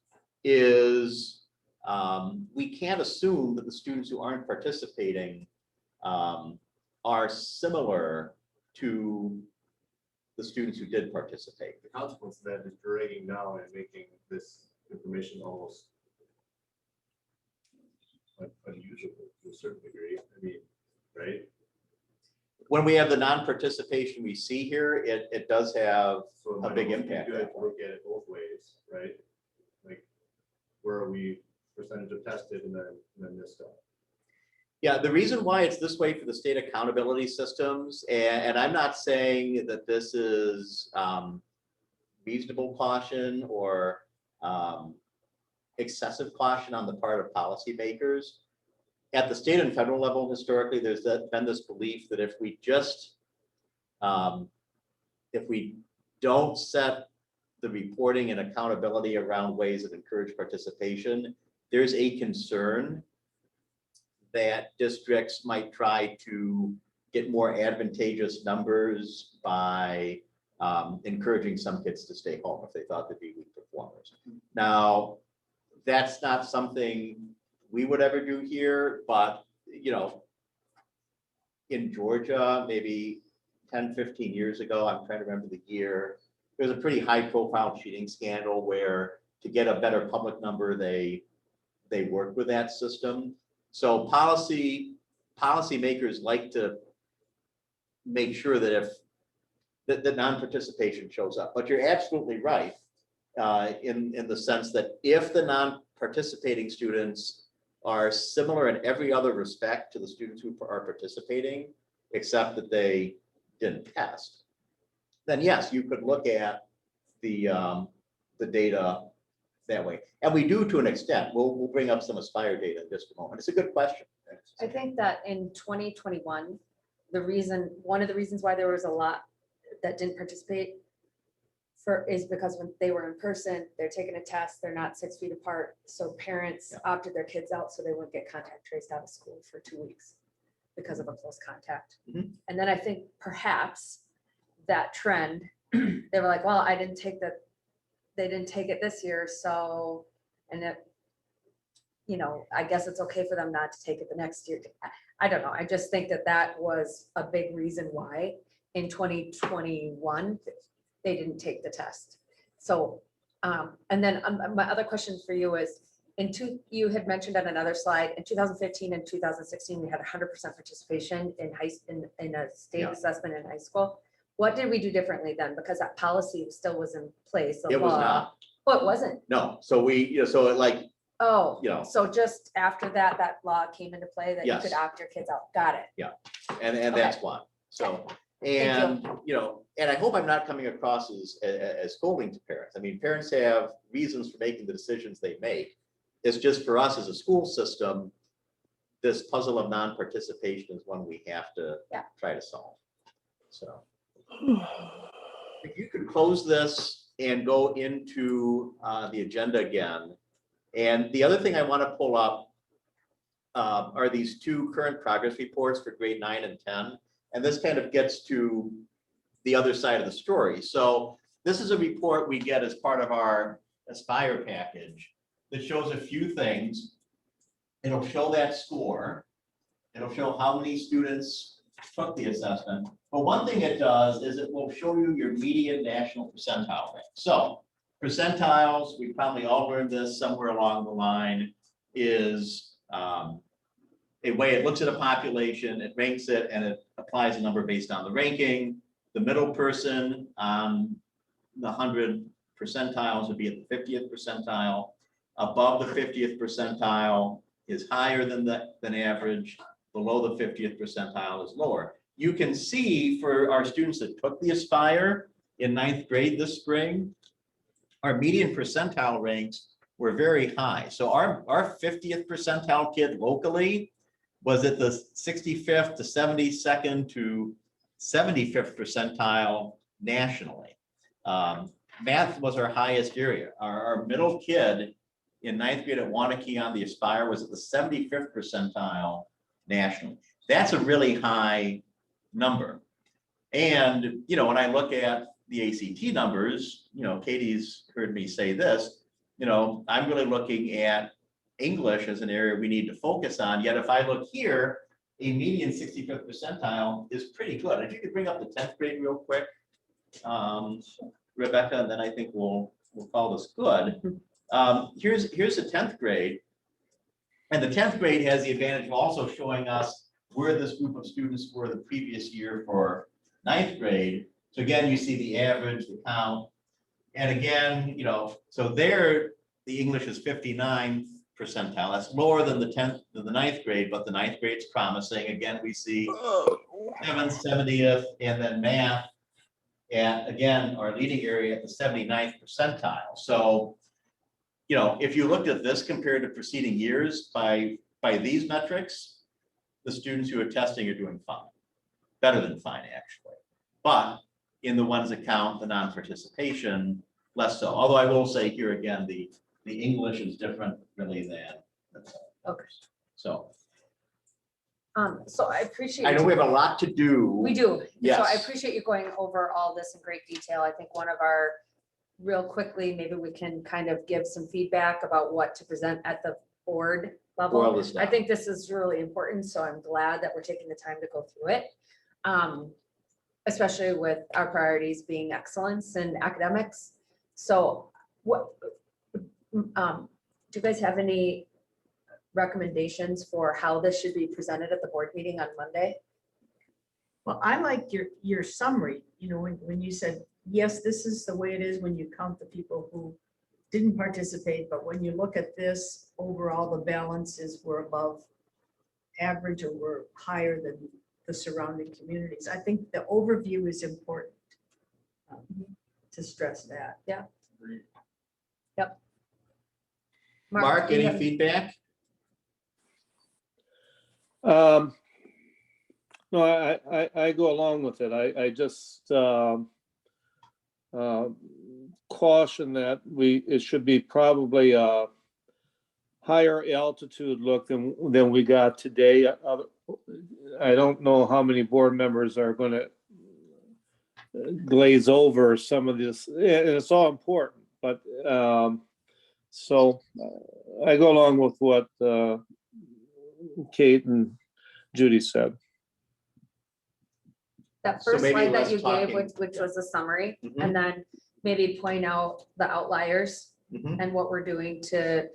Speaker 2: is we can't assume that the students who aren't participating are similar to the students who did participate.
Speaker 8: The consequence of that is dragging down and making this information almost unusable to a certain degree. I mean, right?
Speaker 2: When we have the non-participation we see here, it does have
Speaker 8: So it
Speaker 2: a
Speaker 8: might
Speaker 2: big
Speaker 8: almost be
Speaker 2: impact.
Speaker 8: good to look at it both ways, right? Like, where are we percentage of tested and then this stuff?
Speaker 2: Yeah, the reason why it's this way for the state accountability systems, and I'm not saying that this is reasonable caution or excessive caution on the part of policymakers. At the state and federal level, historically, there's been this belief that if we don't set the reporting and accountability around ways that encourage participation, there's a concern that districts might try to get more advantageous numbers by encouraging some kids to stay home if they thought they'd be weak performers. Now, that's not something we would ever do here, but in Georgia, maybe 10, 15 years ago, I'm trying to remember the year, there was a pretty high profile cheating scandal where to get a better public number, they worked with that system. So policymakers like to make sure that if the non-participation shows up, but you're absolutely right in the sense that if the non-participating students are similar in every other respect to the students who are participating, except that they didn't test, then yes, you could look at the data that way. And we do to an extent. We'll bring up some Aspire data in just a moment. It's a good question.
Speaker 1: I think that in 2021, one of the reasons why there was a lot that didn't participate is because when they were in person, they're taking a test, they're not 6 feet apart. So parents opted their kids out so they wouldn't get contact traced out of school for 2 weeks because of a close contact.
Speaker 2: Mhm.
Speaker 1: And then I think perhaps that trend, they were like, well, they didn't take it this year. So, and you know, I guess it's okay for them not to take it the next year. I don't know. I just think that that was a big reason why in 2021, they didn't take the test. So, and then my other question for you is, you had mentioned on another slide, in 2015 and 2016, we had 100% participation in a state
Speaker 2: Yeah.
Speaker 1: assessment in high school. What did we do differently then? Because that policy still was in place. the
Speaker 2: It was
Speaker 1: law.
Speaker 2: not,
Speaker 1: Oh, it wasn't.
Speaker 2: no, so so it like,
Speaker 1: Oh,
Speaker 2: you know.
Speaker 1: so just after that, that law came into play that you
Speaker 2: Yes.
Speaker 1: could opt your kids out. Got it.
Speaker 2: and that's why, so. And, and I hope I'm not coming across as scolding to parents. I mean, parents have reasons for making the decisions they make. It's just for us as a school system, this puzzle of non-participation is one we have to try to solve. So if you could close this and go into the agenda again. And the other thing I want to pull up are these two current progress reports for grade 9 and 10. And this kind of gets to the other side of the story. So this is a report we get as part of our Aspire package that shows a few things. It'll show that score. It'll show how many students took the assessment. But one thing it does is it will show you your median national percentile rank. So percentiles, we probably all learned this somewhere along the line, is a way it looks at a population, it ranks it, and it applies a number based on the ranking. The middle person on the 100 percentiles would be at the 50th percentile. Above the 50th percentile is higher than average. Below the 50th percentile is lower. You can see for our students that took the Aspire in 9th grade this spring, our median percentile ranks were very high. So our 50th percentile kid locally was at the 65th to 72nd to 75th percentile nationally. Math was our highest area. Our middle kid in 9th grade at Waunakee on the Aspire was at the 75th percentile nationally. That's a really high number. And, when I look at the ACT numbers, Katie's heard me say this, I'm really looking at English as an area we need to focus on. Yet if I look here, a median 65th percentile is pretty good. If you could bring up the 10th grade real quick, Rebecca, and then I think we'll call this good. Here's the 10th grade. And the 10th grade has the advantage of also showing us where this group of students were the previous year for 9th grade. So again, you see the average, the count. And again, so there, the English is 59th percentile. That's lower than the 9th grade, but the 9th grade's promising. Again, we see 7th, 70th, and then math at, again, our leading area at the 79th percentile. So, if you looked at this compared to preceding years by these metrics, the students who are testing are doing fine, better than fine actually. But in the ones that count the non-participation, less so. Although I will say here again, the English is different really than.
Speaker 1: Okay.
Speaker 2: So
Speaker 1: So I appreciate.
Speaker 2: I know we have a lot to do.
Speaker 1: We do.
Speaker 2: Yes.
Speaker 1: So I appreciate you going over all this in great detail. I think one of our, real quickly, maybe we can kind of give some feedback about what to present at the board level.
Speaker 2: Boil this down.
Speaker 1: I think this is really important, so I'm glad that we're taking the time to go through it. Especially with our priorities being excellence and academics. So what, do you guys have any recommendations for how this should be presented at the board meeting on Monday?
Speaker 7: Well, I liked your summary, when you said, yes, this is the way it is when you count the people who didn't participate, but when you look at this, overall, the balances were above average or were higher than the surrounding communities. I think the overview is important to stress that.
Speaker 1: Yeah.
Speaker 8: Agreed.
Speaker 1: Yep.
Speaker 2: Mark,
Speaker 1: do you
Speaker 2: any
Speaker 1: have-
Speaker 2: feedback?
Speaker 3: No, I go along with it. I just caution that it should be probably a higher altitude look than we got today. I don't know how many board members are going to glaze over some of this, and it's all important, but so I go along with what Kate and Judy said.
Speaker 1: That
Speaker 2: So
Speaker 1: first
Speaker 2: maybe
Speaker 1: slide that
Speaker 2: less
Speaker 1: you gave,
Speaker 2: talking.
Speaker 1: which was a summary,
Speaker 2: Mhm.
Speaker 1: and then maybe point out the outliers
Speaker 2: Mhm.
Speaker 1: and what we're doing to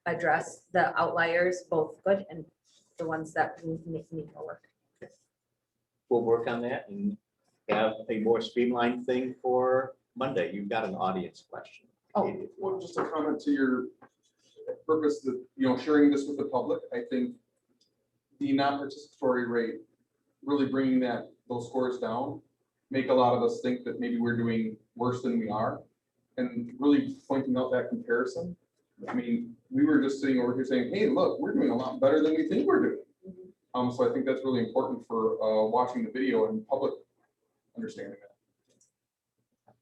Speaker 1: address the outliers, both good and the ones that need more work.
Speaker 2: We'll work on that and have a more streamlined thing for Monday. You've got an audience question.
Speaker 1: Oh.
Speaker 2: Katie.
Speaker 4: Well, just a comment to your purpose that, sharing this with the public, I think the non-participatory rate, really bringing those scores down, make a lot of us think that maybe we're doing worse than we are. And really pointing out that comparison. I mean, we were just sitting over here saying, hey, look, we're doing a lot better than we think we're doing. So I think that's really important for watching the video and public understanding that.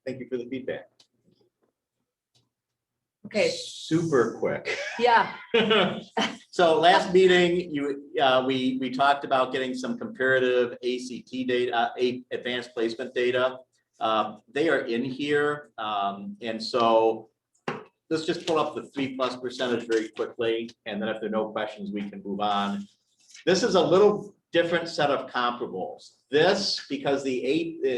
Speaker 2: Thank you for the feedback.
Speaker 1: Okay,
Speaker 2: Super quick.
Speaker 1: yeah,
Speaker 2: So last meeting, we talked about getting some comparative ACT data, advanced placement data. They are in here. And so let's just pull up the 3+ % very quickly. And then if there are no questions, we can move on. This is a little different set of comparables. This, because the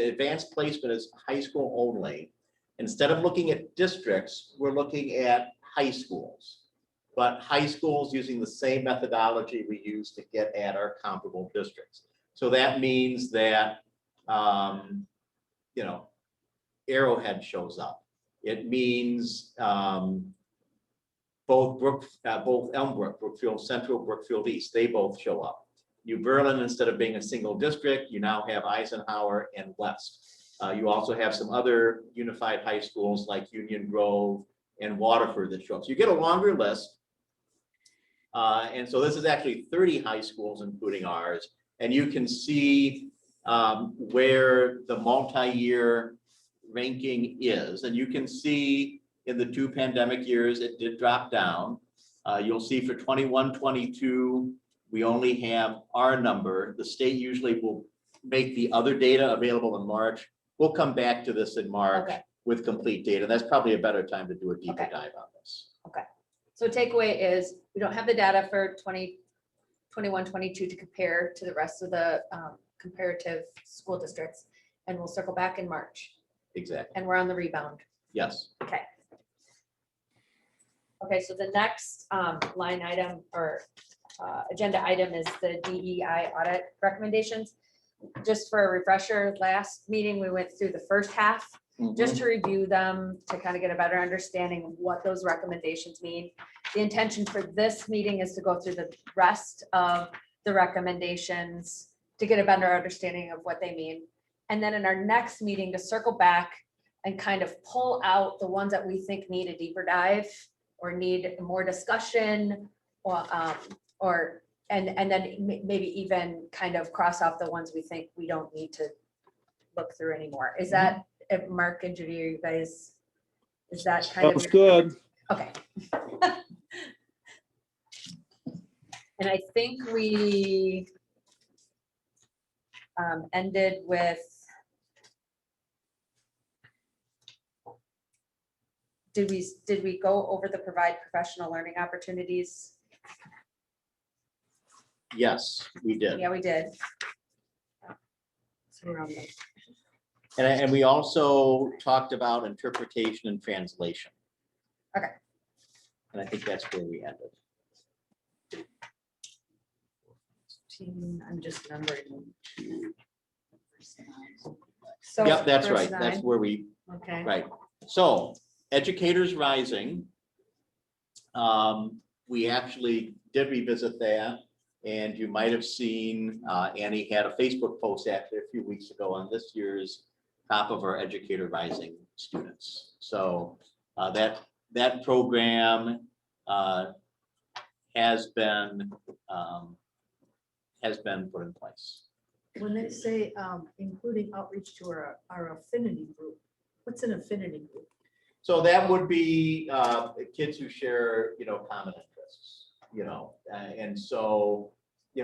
Speaker 2: advanced placement is high school only, instead of looking at districts, we're looking at high schools. But high schools using the same methodology we use to get at our comparable districts. So that means that, Arrowhead shows up. It means both Elmbrook, Brookfield Central, Brookfield East, they both show up. New Berlin, instead of being a single district, you now have Eisenhower and West. You also have some other unified high schools like Union Grove and Waterford that show up. So you get a longer list. And so this is actually 30 high schools, including ours. And you can see where the multi-year ranking is. And you can see in the 2 pandemic years, it did drop down. You'll see for 21-22, we only have our number. The state usually will make the other data available in March. We'll come back to this in March with complete data. That's probably a better time to do a deeper dive on this.
Speaker 1: okay. So takeaway is, we don't have the data for 21-22 to compare to the rest of the comparative school districts. And we'll circle back in March.
Speaker 2: Exactly.
Speaker 1: And we're on the rebound.
Speaker 2: Yes.
Speaker 1: Okay. Okay, so the next line item or agenda item is the DEI Audit Recommendations. Just for a refresher, last meeting, we went through the first half, just to review them, to kind of get a better understanding of what those recommendations mean. The intention for this meeting is to go through the rest of the recommendations to get a better understanding of what they mean. And then in our next meeting, to circle back and kind of pull out the ones that we think need a deeper dive or need more discussion, and then maybe even kind of cross off the ones we think we don't need to look through anymore. Is that, Mark and Judy, are you guys, is that kind of?
Speaker 3: Sounds good.
Speaker 1: Okay. And I think we ended with, did we go over the provide professional learning opportunities?
Speaker 2: Yes, we did.
Speaker 1: Yeah, we did.
Speaker 2: And we also talked about interpretation and translation.
Speaker 1: Okay.
Speaker 2: And I think that's where we ended.
Speaker 1: I'm just numbering. So
Speaker 2: Yep, that's
Speaker 1: first
Speaker 2: right. That's
Speaker 1: 9.
Speaker 2: where we,
Speaker 1: Okay.
Speaker 2: right. So Educators Rising, we actually did revisit that. And you might have seen Annie had a Facebook post actually a few weeks ago on this year's top of our Educator Rising students. So that program has been put in place.
Speaker 7: When they say including outreach to our affinity group, what's an affinity group?
Speaker 2: So that would be kids who share, common interests, and so,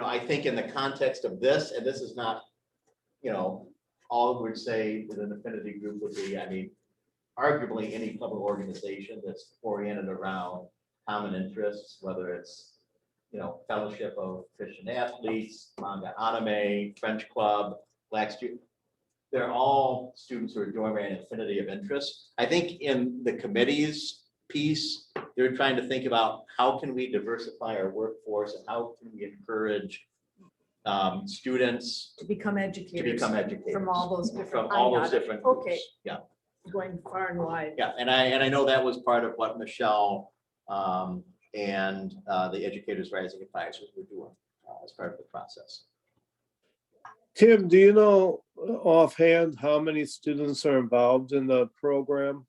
Speaker 2: I think in the context of this, and this is not, all I would say that an affinity group would be, arguably any public organization that's oriented around common interests, whether it's, Fellowship of Christian Athletes, Manga Anime, French Club, Black Student. They're all students who are joining an infinity of interests. I think in the committee's piece, they're trying to think about how can we diversify our workforce and how can we encourage students
Speaker 7: To become
Speaker 2: to
Speaker 7: educators
Speaker 2: become educators.
Speaker 7: from all those
Speaker 2: From
Speaker 7: different.
Speaker 2: all
Speaker 7: I
Speaker 2: those
Speaker 7: got it.
Speaker 2: different groups.
Speaker 7: Okay,
Speaker 2: Yeah,
Speaker 7: going far and wide.
Speaker 2: yeah, and I know that was part of what Michelle and the Educators Rising Advisors were doing as part of the process.
Speaker 3: Tim, do you know offhand how many students are involved in the program?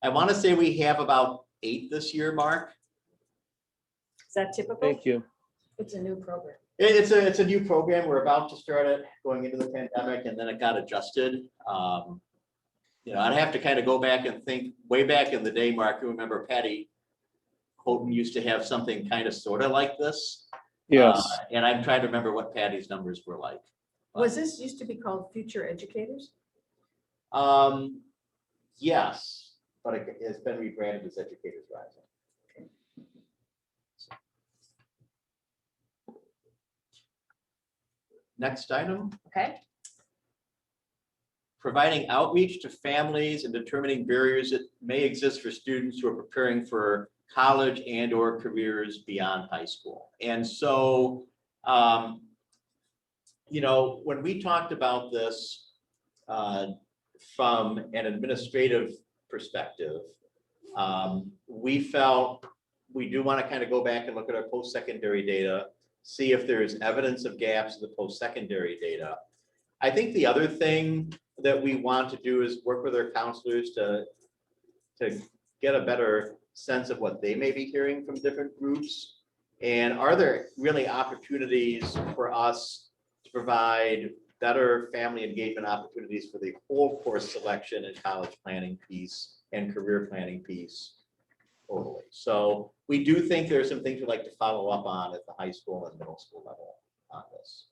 Speaker 2: I want to say we have about 8 this year, Mark.
Speaker 7: Is that typical?
Speaker 3: Thank you.
Speaker 5: It's a new program.
Speaker 2: It's a new program. We're about to start it going into the pandemic, and then it got adjusted. I'd have to kind of go back and think way back in the day, Mark. You remember Patty Houghton used to have something kind of sort of like this.
Speaker 3: Yes.
Speaker 2: And I'm trying to remember what Patty's numbers were like.
Speaker 7: Was this used to be called Future Educators?
Speaker 2: Yes, but it's been rebranded as Educators Rising. Next item,
Speaker 1: Okay,
Speaker 2: providing outreach to families and determining barriers that may exist for students who are preparing for college and or careers beyond high school. And so, when we talked about this from an administrative perspective, we felt we do want to kind of go back and look at our post-secondary data, see if there's evidence of gaps in the post-secondary data. I think the other thing that we want to do is work with our counselors to get a better sense of what they may be hearing from different groups. And are there really opportunities for us to provide better family engagement opportunities for the whole course selection and college planning piece and career planning piece? Totally. So we do think there's some things we'd like to follow up on at the high school and middle school level on this.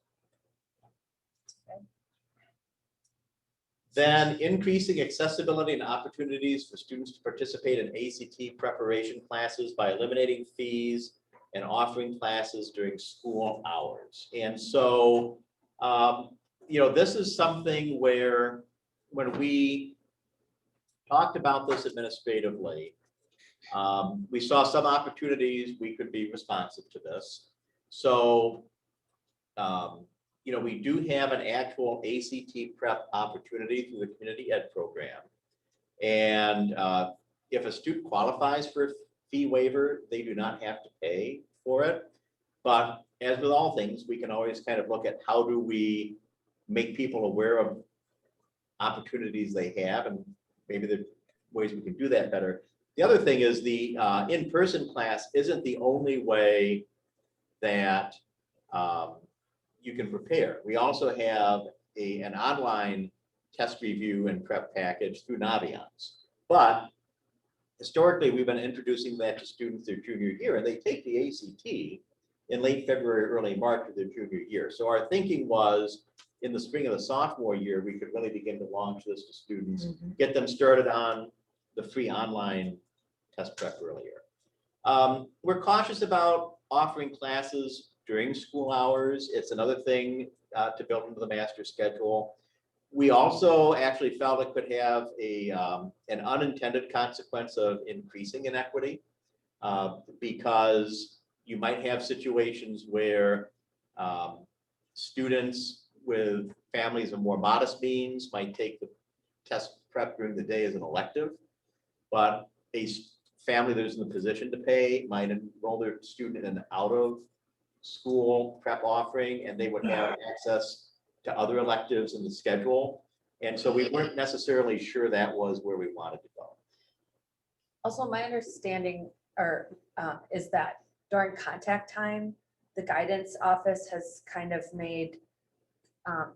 Speaker 2: Then increasing accessibility and opportunities for students to participate in ACT preparation classes by eliminating fees and offering classes during school hours. And so, this is something where when we talked about this administratively, we saw some opportunities we could be responsive to this. So, we do have an actual ACT prep opportunity through the community ed program. And if a student qualifies for a fee waiver, they do not have to pay for it. But as with all things, we can always kind of look at how do we make people aware of opportunities they have, and maybe the ways we can do that better. The other thing is the in-person class isn't the only way that you can prepare. We also have an online test review and prep package through Naviance. But historically, we've been introducing that to students their junior year, and they take the ACT in late February, early March of their junior year. So our thinking was in the spring of the sophomore year, we could really begin to launch this to students, get them started on the free online test prep earlier. We're cautious about offering classes during school hours. It's another thing to build into the master schedule. We also actually felt it could have an unintended consequence of increasing inequity because you might have situations where students with families of more modest means might take the test prep during the day as an elective, but a family that is in the position to pay might enroll their student in an out of school prep offering, and they would have access to other electives in the schedule. And so we weren't necessarily sure that was where we wanted to go.
Speaker 1: also my understanding is that during contact time, the guidance office has kind of made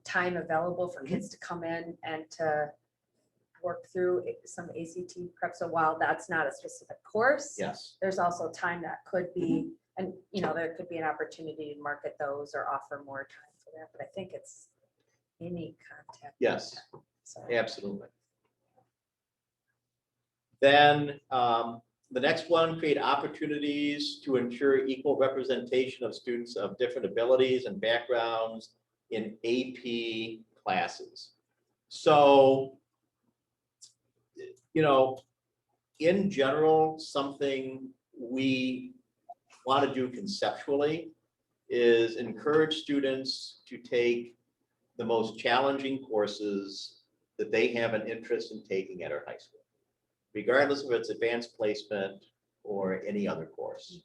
Speaker 1: time available for kids to come in and to work through some ACT prep. So while that's not a specific course,
Speaker 2: Yes.
Speaker 1: there's also time that could be, and there could be an opportunity to market those or offer more time for that. But I think it's any contact.
Speaker 2: Yes,
Speaker 1: So
Speaker 2: absolutely. Then The next one, create opportunities to ensure equal representation of students of different abilities and backgrounds in AP classes. So, you know, in general, something we want to do conceptually is encourage students to take the most challenging courses that they have an interest in taking at our high school, regardless of its advanced placement or any other course.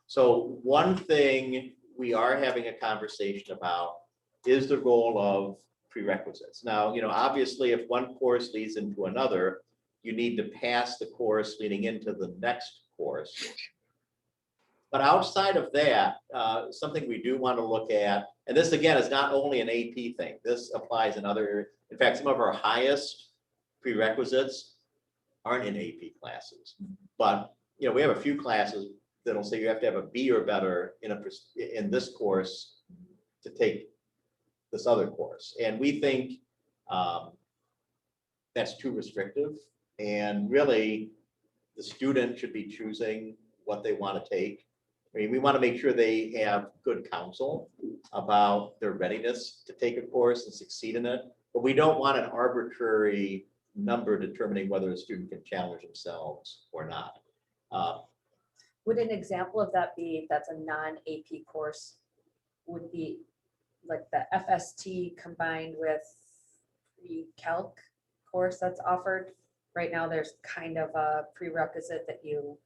Speaker 2: So one thing we are having a conversation about is the role of prerequisites. Now, you know, obviously, if one course leads into another, you need to pass the course leading into the next course. But outside of that, something we do want to look at, and this again is not only an AP thing, this applies in other, in fact, some of our highest prerequisites aren't in AP classes. But, you know, we have a few classes that'll say you have to have a B or better in this course to take this other course. And we think that's too restrictive. And really, the student should be choosing what they want to take. I mean, we want to make sure they have good counsel about their readiness to take a course and succeed in it. But we don't want an arbitrary number determining whether a student can challenge themselves or not.
Speaker 1: Would an example of that be, that's a non-AP course, would be like the FST combined with the calc course that's offered? Right now, there's kind of a prerequisite that you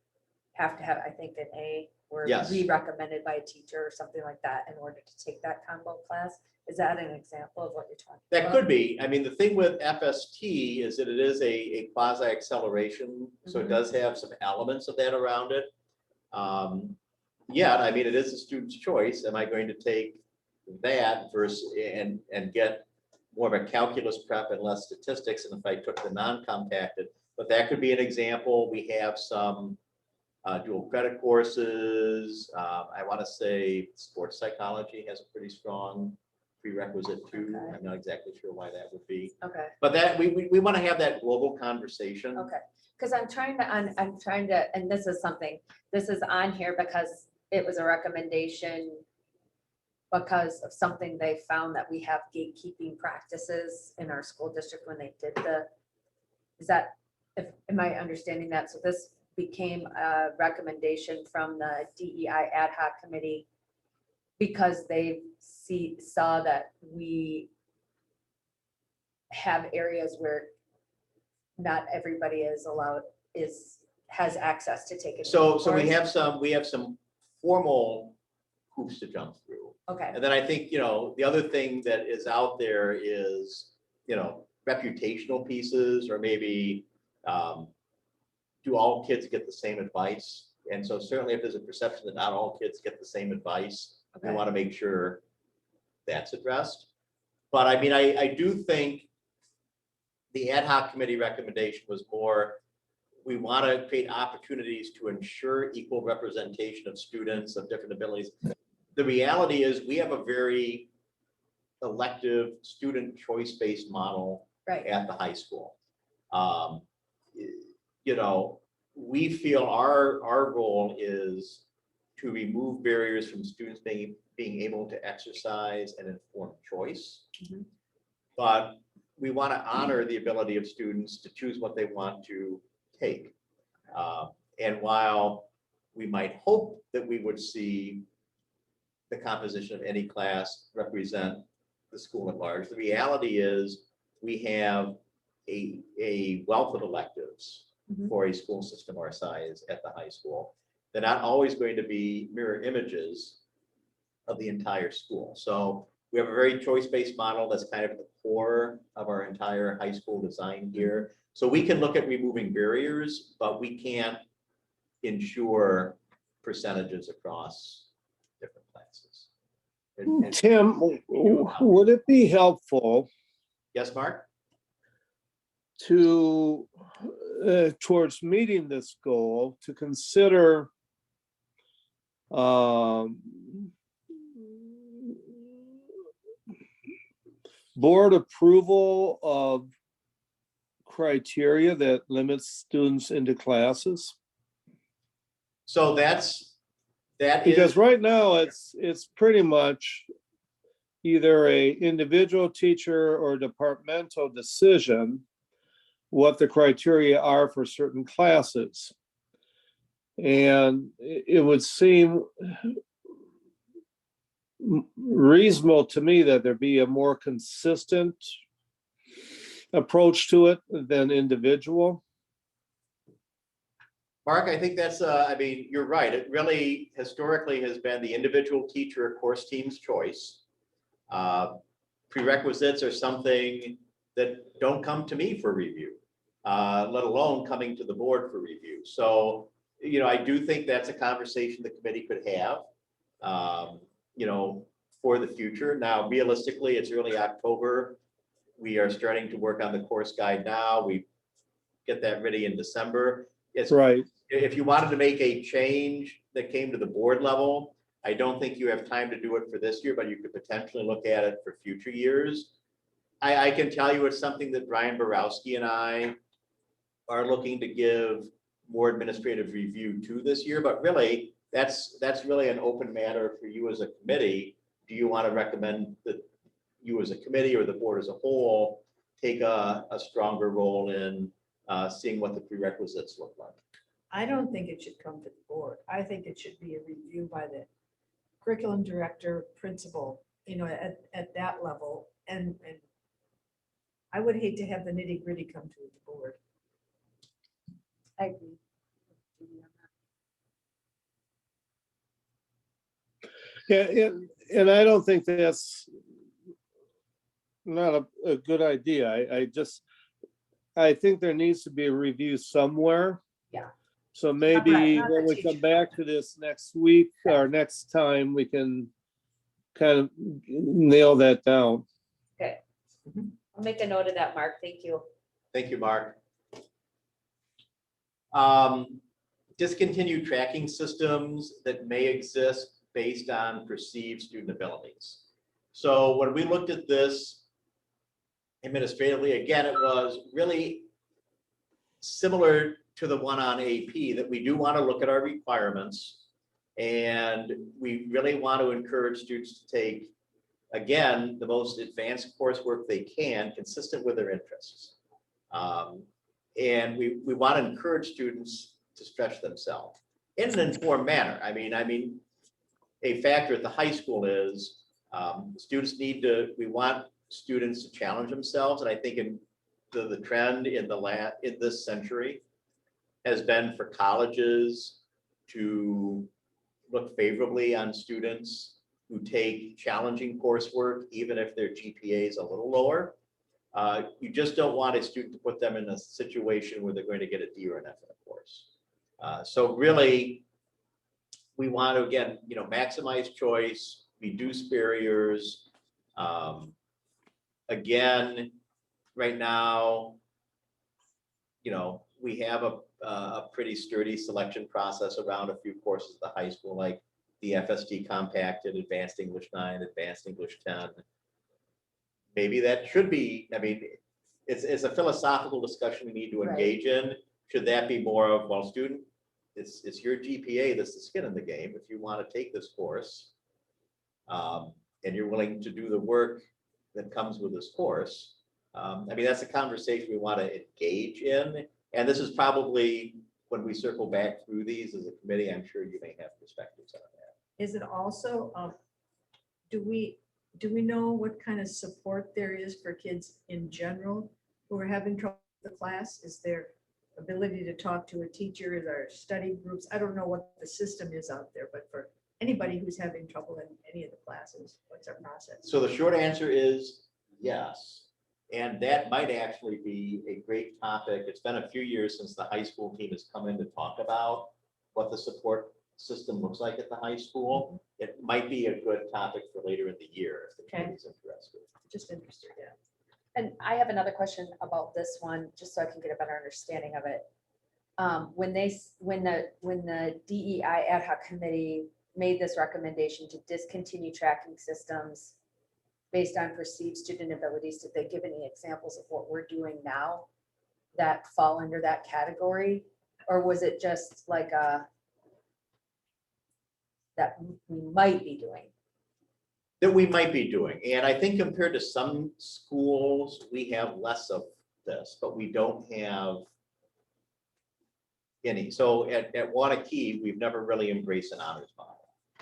Speaker 1: have to have, I think, an A or
Speaker 2: Yes.
Speaker 1: be recommended by a teacher or something like that in order to take that combo class. Is that an example of what you're talking about?
Speaker 2: That could be. I mean, the thing with FST is that it is a quasi acceleration, so it does have some elements of that around it. Yeah, I mean, it is a student's choice. Am I going to take that versus and get more of a calculus prep and less statistics? And if I took the non-compacted, but that could be an example. We have some dual credit courses. I want to say sports psychology has a pretty strong prerequisite too.
Speaker 1: Okay.
Speaker 2: I'm not exactly sure why that would be,
Speaker 1: Okay,
Speaker 2: but that we want to have that global conversation.
Speaker 1: okay. Because I'm trying to, and this is on here because it was a recommendation because of something they found that we have gatekeeping practices in our school district when they did am I understanding that? So this became a recommendation from the DEI ad hoc committee because they saw that we have areas where not everybody is allowed, has access to take it.
Speaker 2: So we have some formal hoops to jump through.
Speaker 1: Okay,
Speaker 2: And then I think, you know, the other thing that is out there is, you know, reputational pieces, or maybe do all kids get the same advice? And so certainly if there's a perception that not all kids get the same advice, we
Speaker 1: okay,
Speaker 2: want to make sure that's addressed. But I mean, I do think the ad hoc committee recommendation was more, we want to create opportunities to ensure equal representation of students of different abilities. The reality is we have a very elective student choice-based model
Speaker 1: right,
Speaker 2: at the high school. You know, we feel our role is to remove barriers from students being able to exercise an informed choice.
Speaker 1: Mhm.
Speaker 2: But we want to honor the ability of students to choose what they want to take. And while we might hope that we would see the composition of any class represent the school at large, the reality is we have a wealth of electives
Speaker 1: Mhm.
Speaker 2: for a school system our size at the high school. They're not always going to be mirror images of the entire school. So we have a very choice-based model that's kind of at the core of our entire high school design here. So we can look at removing barriers, but we can't ensure percentages across different classes. And-
Speaker 3: Tim, would it be helpful
Speaker 2: Yes, Mark?
Speaker 3: to, towards meeting this goal, to consider board approval of criteria that limits students into classes?
Speaker 2: So that
Speaker 3: Because
Speaker 2: is,
Speaker 3: right now, it's pretty much either a individual teacher or departmental decision what the criteria are for certain classes. And it would seem reasonable to me that there be a more consistent approach to it than individual.
Speaker 2: Mark, I think that's, I mean, you're right. It really historically has been the individual teacher or course team's choice. Prerequisites are something that don't come to me for review, let alone coming to the board for review. So, you know, I do think that's a conversation the committee could have, you know, for the future. Now, realistically, it's early October. We are starting to work on the course guide now. We get that ready in December. It's
Speaker 3: Right.
Speaker 2: If you wanted to make a change that came to the board level, I don't think you have time to do it for this year, but you could potentially look at it for future years. I can tell you it's something that Brian Borowski and I are looking to give more administrative review to this year, but really, that's really an open matter for you as a committee. Do you want to recommend that you as a committee or the board as a whole take a stronger role in seeing what the prerequisites look like?
Speaker 7: I don't think it should come to the board. I think it should be a review by the curriculum director, principal, you know, at that level. And I would hate to have the nitty gritty come to the board.
Speaker 1: I agree.
Speaker 3: Yeah, and I don't think that's not a good idea. I think there needs to be a review somewhere.
Speaker 1: Yeah.
Speaker 3: So maybe
Speaker 7: not the
Speaker 3: when we
Speaker 7: teacher.
Speaker 3: come back to this next week or next time, we can kind of nail that down.
Speaker 1: Okay. I'll make a note of that, Mark. Thank you.
Speaker 2: Thank you, Mark. Discontinued tracking systems that may exist based on perceived student abilities. So when we looked at this administratively, again, it was really similar to the one on AP, that we do want to look at our requirements, and we really want to encourage students to take, again, the most advanced coursework they can, consistent with their interests. And we want to encourage students to stretch themselves in an informed manner. I mean, a factor at the high school is we want students to challenge themselves, and I think in the trend in this century has been for colleges to look favorably on students who take challenging coursework, even if their GPA is a little lower. You just don't want a student to put them in a situation where they're going to get a D or an F in a course. So really, we want to, again, you know, maximize choice, reduce barriers. Again, right now, you know, we have a pretty sturdy selection process around a few courses at the high school, like the FST compacted, Advanced English 9, Advanced English 10. Maybe that should be, I mean, it's a philosophical discussion we need to engage in. Should that be more of, well, student, it's your GPA that's the skin in the game. If you want to take this course, and you're willing to do the work that comes with this course, I mean, that's a conversation we want to engage in. And this is probably, when we circle back through these as a committee, I'm sure you may have perspectives on that.
Speaker 7: Is it also, do we know what kind of support there is for kids in general who are having trouble with the class? Is there ability to talk to a teacher? Is there study groups? I don't know what the system is out there, but for anybody who's having trouble in any of the classes, what's our process?
Speaker 2: So the short answer is yes. And that might actually be a great topic. It's been a few years since the high school team has come in to talk about what the support system looks like at the high school. It might be a good topic for later in the year if the committee's interested.
Speaker 7: Just interested, yeah.
Speaker 1: And I have another question about this one, just so I can get a better understanding of it. When the DEI ad hoc committee made this recommendation to discontinue tracking systems based on perceived student abilities, did they give any examples of what we're doing now that fall under that category? Or was it just like that we might be doing?
Speaker 2: That we might be doing. And I think compared to some schools, we have less of this, but we don't have any. So at Waunakee, we've never really embraced an honors model.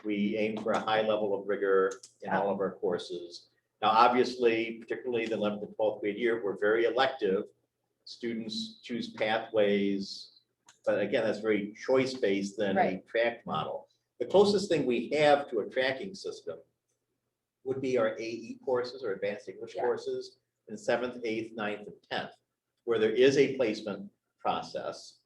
Speaker 2: We aim for a high level of rigor in all of our courses. Now, obviously, particularly the 11th and 12th grade year, we're very elective. Students choose pathways, but again, that's very choice-based than a
Speaker 1: Right.
Speaker 2: track model. The closest thing we have to a tracking system would be our AE courses or advanced English
Speaker 1: Yeah.
Speaker 2: courses in 7th, 8th, 9th, and 10th, where there is a placement process.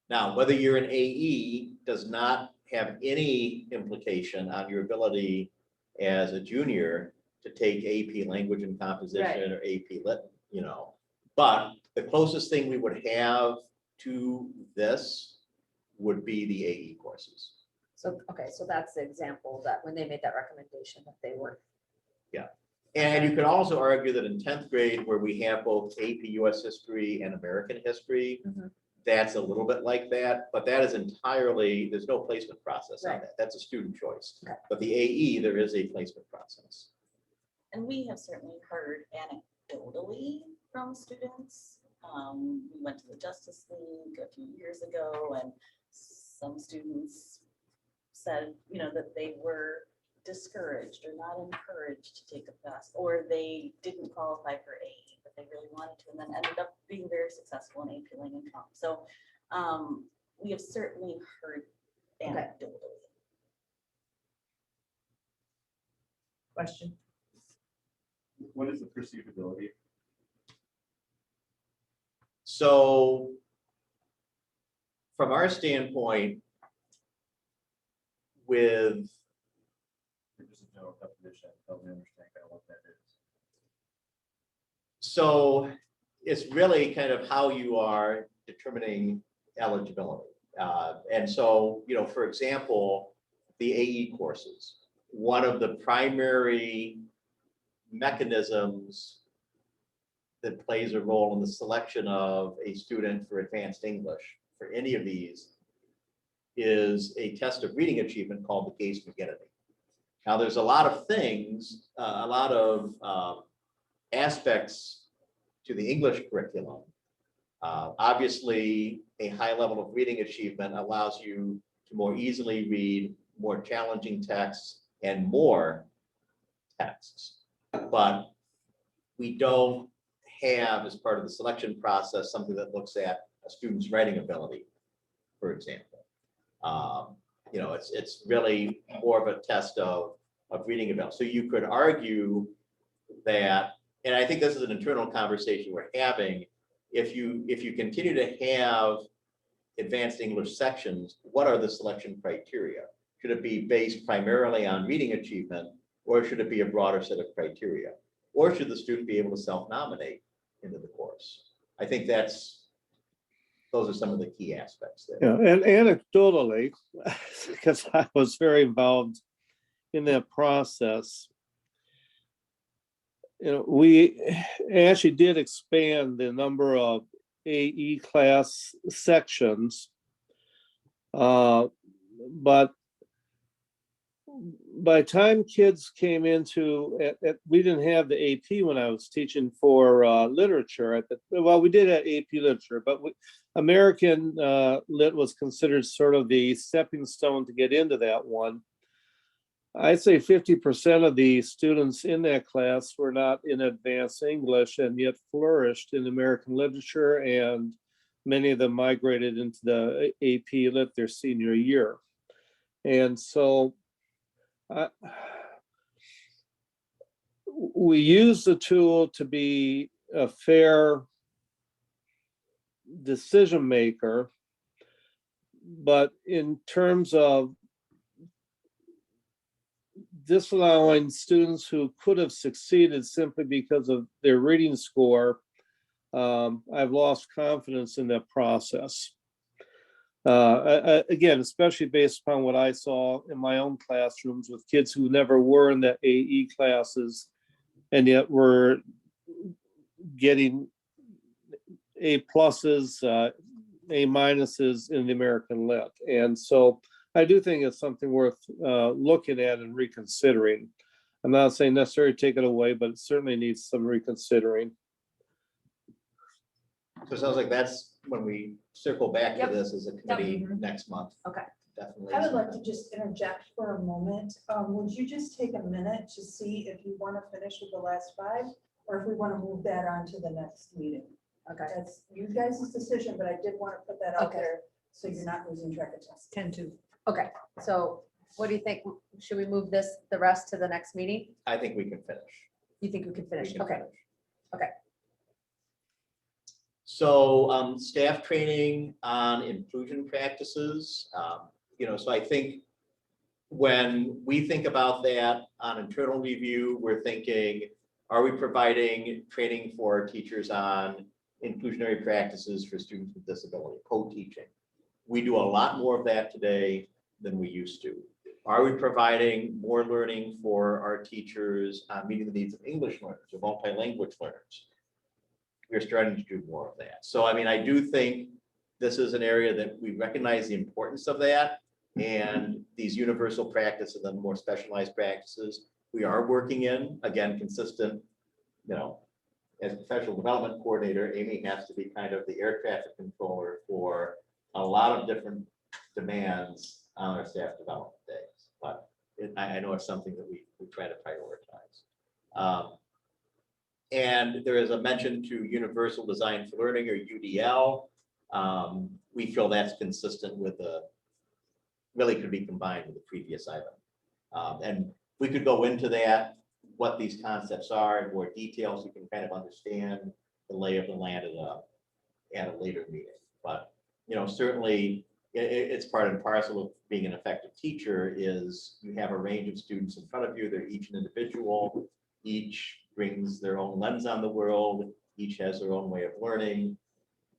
Speaker 2: Now, whether you're an AE does not have any implication on your ability as a junior to take AP language and composition or AP lit, you know. But the closest thing we would have to this would be the AE courses.
Speaker 1: So, okay, so that's the example that when they made that recommendation that they were.
Speaker 2: And you could also argue that in 10th grade, where we have both AP US history and American history,
Speaker 1: Mhm.
Speaker 2: that's a little bit like that, but that is entirely, there's no placement process on
Speaker 1: Right.
Speaker 2: that. That's a student choice.
Speaker 1: Okay.
Speaker 2: But the AE, there is a placement process.
Speaker 6: And we have certainly heard anecdotally from students. We went to the Justice League a few years ago, and some students said, you know, that they were discouraged or not encouraged to take a class, or they didn't qualify for AE, but they really wanted to, and then ended up being very successful in AP Lang and Comp. So we have certainly heard anecdotally.
Speaker 7: Question.
Speaker 8: What is the perceivability?
Speaker 2: So from our standpoint, with
Speaker 8: Just a general definition, help me understand kind of what that is.
Speaker 2: So it's really kind of how you are determining eligibility. And so, you know, for example, the AE courses, one of the primary mechanisms that plays a role in the selection of a student for advanced English for any of these is a test of reading achievement called the Case McGinnity. Now, there's a lot of things, a lot of aspects to the English curriculum. Obviously, a high level of reading achievement allows you to more easily read more challenging texts and more texts. But we don't have, as part of the selection process, something that looks at a student's writing ability, for example. You know, it's really more of a test of reading ability. So you could argue that, and I think this is an internal conversation we're having, if you continue to have advanced English sections, what are the selection criteria? Should it be based primarily on reading achievement, or should it be a broader set of criteria? Or should the student be able to self-nominate into the course? I think those are some of the key aspects there.
Speaker 3: Yeah, and anecdotally, because I was very involved in that process, you know, we actually did expand the number of AE class sections, but by the time kids came into, we didn't have the AP when I was teaching for literature. Well, we did have AP literature, but American Lit was considered sort of the stepping stone to get into that one. I'd say 50% of the students in that class were not in advanced English and yet flourished in American literature, and many of them migrated into the AP Lit their senior year. And so we use the tool to be a fair decision maker, but in terms of disallowing students who could have succeeded simply because of their reading score, I've lost confidence in that process. Again, especially based upon what I saw in my own classrooms with kids who never were in the AE classes and yet were getting A pluses, A minuses in the American Lit. And so I do think it's something worth looking at and reconsidering. I'm not saying necessarily take it away, but it certainly needs some reconsidering.
Speaker 2: So it sounds like that's when we circle back to
Speaker 1: Yep.
Speaker 2: this as a committee
Speaker 5: Mhm.
Speaker 2: next month.
Speaker 1: Okay.
Speaker 2: Definitely.
Speaker 9: I would like to just interject for a moment. Would you just take a minute to see if you want to finish with the last 5, or if we want to move that on to the next meeting?
Speaker 1: Okay.
Speaker 9: That's you guys' decision, but I did want to put that out
Speaker 1: Okay.
Speaker 9: there so you're not losing track of time.
Speaker 7: 10-2.
Speaker 1: Okay, so what do you think? Should we move the rest to the next meeting?
Speaker 2: I think we can finish.
Speaker 1: You think we can
Speaker 2: We
Speaker 1: finish?
Speaker 2: can
Speaker 1: Okay,
Speaker 2: finish.
Speaker 1: okay.
Speaker 2: So staff training on inclusion practices, so I think when we think about that on internal review, we're thinking, are we providing training for our teachers on inclusionary practices for students with disability, co-teaching? We do a lot more of that today than we used to. Are we providing more learning for our teachers on meeting the needs of English learners or multilingual learners? We're starting to do more of that. So, I mean, I do think this is an area that we recognize the importance of that, and these universal practices and more specialized practices we are working in, again, consistent, as professional development coordinator, Amy has to be kind of the air traffic controller for a lot of different demands on our staff development days. But I know it's something that we try to prioritize. And there is a mention to Universal Design for Learning, or UDL. We feel that's consistent with really could be combined with the previous item. And we could go into that, what these concepts are in more detail, so you can kind of understand the lay of the land at a later meeting. But, certainly it's part and parcel of being an effective teacher is you have a range of students in front of you. They're each an individual. Each brings their own lens on the world. Each has their own way of learning.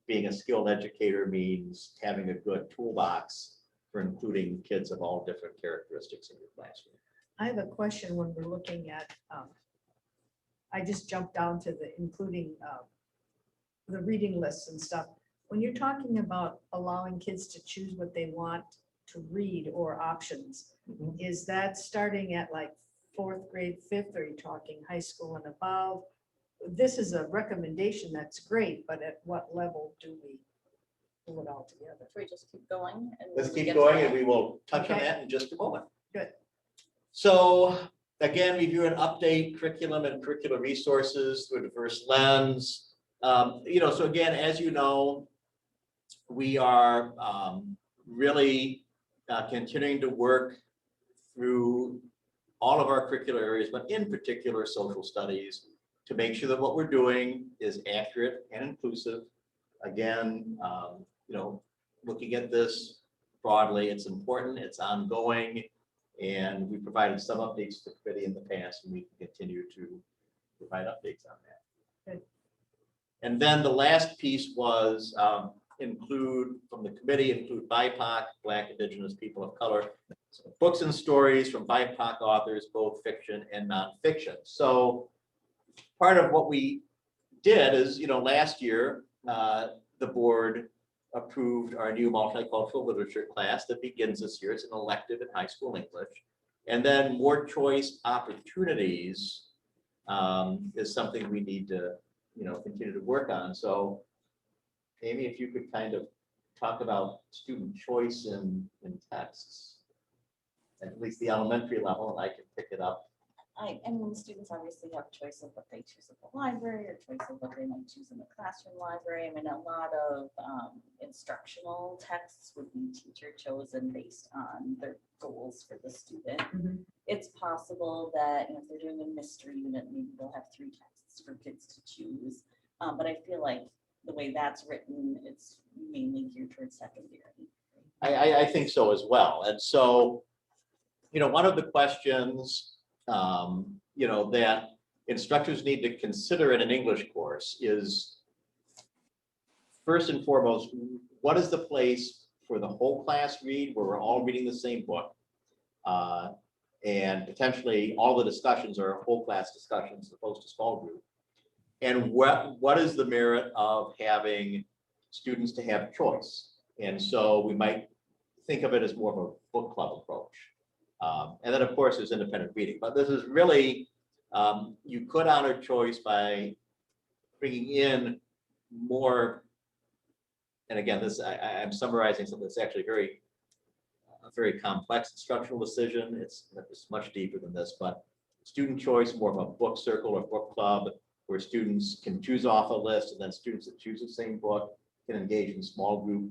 Speaker 2: Being a skilled educator means having a good toolbox for including kids of all different characteristics in your classroom.
Speaker 7: I have a question when we're looking at, I just jumped down to including the reading lists and stuff. When you're talking about allowing kids to choose what they want to read or options, is that starting at like 4th grade, 5th? Are you talking high school and above? This is a recommendation, that's great, but at what level do we pull it all together?
Speaker 6: Should we just keep going? And
Speaker 2: Let's
Speaker 6: when we
Speaker 2: keep
Speaker 6: get to
Speaker 2: going
Speaker 6: that-
Speaker 2: and we will touch on
Speaker 7: Okay.
Speaker 2: that in just a moment.
Speaker 7: Good.
Speaker 2: So again, review and update curriculum and curricular resources through a diverse lens. So again, as you know, we are really continuing to work through all of our curricular areas, but in particular social studies, to make sure that what we're doing is accurate and inclusive. Again, looking at this broadly, it's important, it's ongoing, and we provided some updates to the committee in the past, and we can continue to provide updates on that.
Speaker 7: Good.
Speaker 2: And then the last piece was include BIPOC, Black, Indigenous, people of color, books and stories from BIPOC authors, both fiction and nonfiction. So part of what we did is, last year, the board approved our new multicultural literature class that begins this year. It's an elective in high school English. And then more choice opportunities is something we need to, continue to work on. So Amy, if you could kind of talk about student choice in texts, at least the elementary level, and I can pick it up.
Speaker 6: The students obviously have choice of what they choose at the library, or choice of what they might choose in the classroom library. I mean, a lot of instructional texts would be teacher chosen based on their goals for the student. It's possible that if they're doing a mystery unit, maybe they'll have 3 texts for kids to choose. But I feel like the way that's written, it's mainly geared towards secondary.
Speaker 2: I think so as well. And so, one of the questions that instructors need to consider in an English course is, first and foremost, what is the place for the whole class read, where we're all reading the same book? And potentially all the discussions are whole class discussions as opposed to small group. And what is the merit of having students to have choice? And so we might think of it as more of a book club approach. And then, of course, there's independent reading, but this is really, you could honor choice by bringing in more, and again, this, I'm summarizing something that's actually a very complex instructional decision. It's much deeper than this, but student choice, more of a book circle or book club, where students can choose off a list, and then students that choose the same book can engage in small group,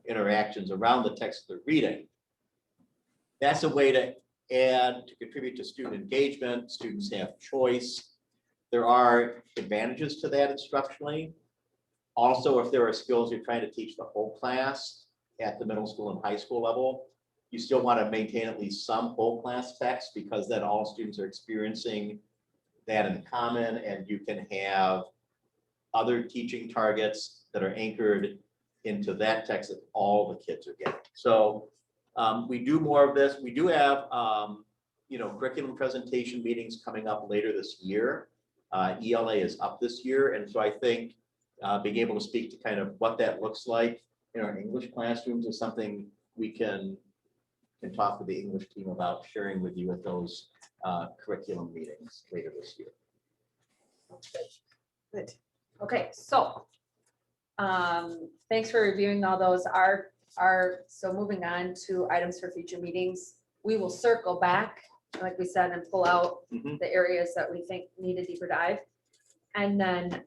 Speaker 2: interactions around the text they're reading. That's a way to contribute to student engagement. Students have choice. There are advantages to that instructionally. Also, if there are skills you're trying to teach the whole class at the middle school and high school level, you still want to maintain at least some whole class text, because then all students are experiencing that in common, and you can have other teaching targets that are anchored into that text that all the kids are getting. So we do more of this. We do have curriculum presentation meetings coming up later this year. ELA is up this year, and so I think being able to speak to kind of what that looks like in our English classrooms is something we can talk with the English team about sharing with you at those curriculum meetings later this year.
Speaker 7: Good.
Speaker 1: Okay, so thanks for reviewing all those. So moving on to items for future meetings, we will circle back, like we said, and pull out
Speaker 2: Mhm.
Speaker 1: the areas that we think need a deeper dive. And then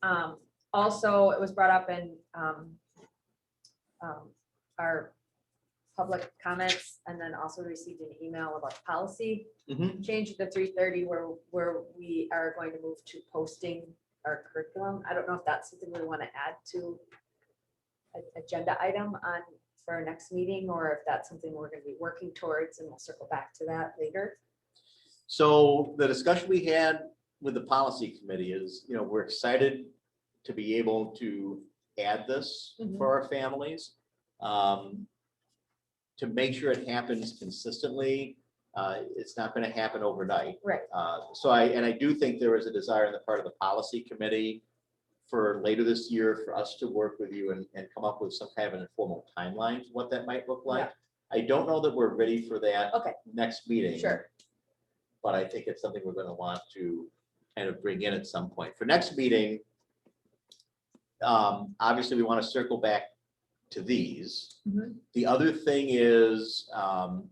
Speaker 1: also it was brought up in our public comments, and then also received an email about the policy
Speaker 2: Mhm.
Speaker 1: change to 3:30, where we are going to move to posting our curriculum. I don't know if that's something we want to add to an agenda item for our next meeting, or if that's something we're going to be working towards, and we'll circle back to that later.
Speaker 2: So the discussion we had with the policy committee is, we're excited to be able to add this for our families. To make sure it happens consistently, it's not going to happen overnight.
Speaker 1: Right.
Speaker 2: So I do think there is a desire on the part of the policy committee for later this year for us to work with you and come up with some kind of an informal timeline for what that might look like. I don't know that we're ready for that next meeting.
Speaker 1: Sure.
Speaker 2: But I think it's something we're going to want to kind of bring in at some point. For next meeting, obviously we want to circle back to these.
Speaker 1: Mhm.
Speaker 2: The other thing is,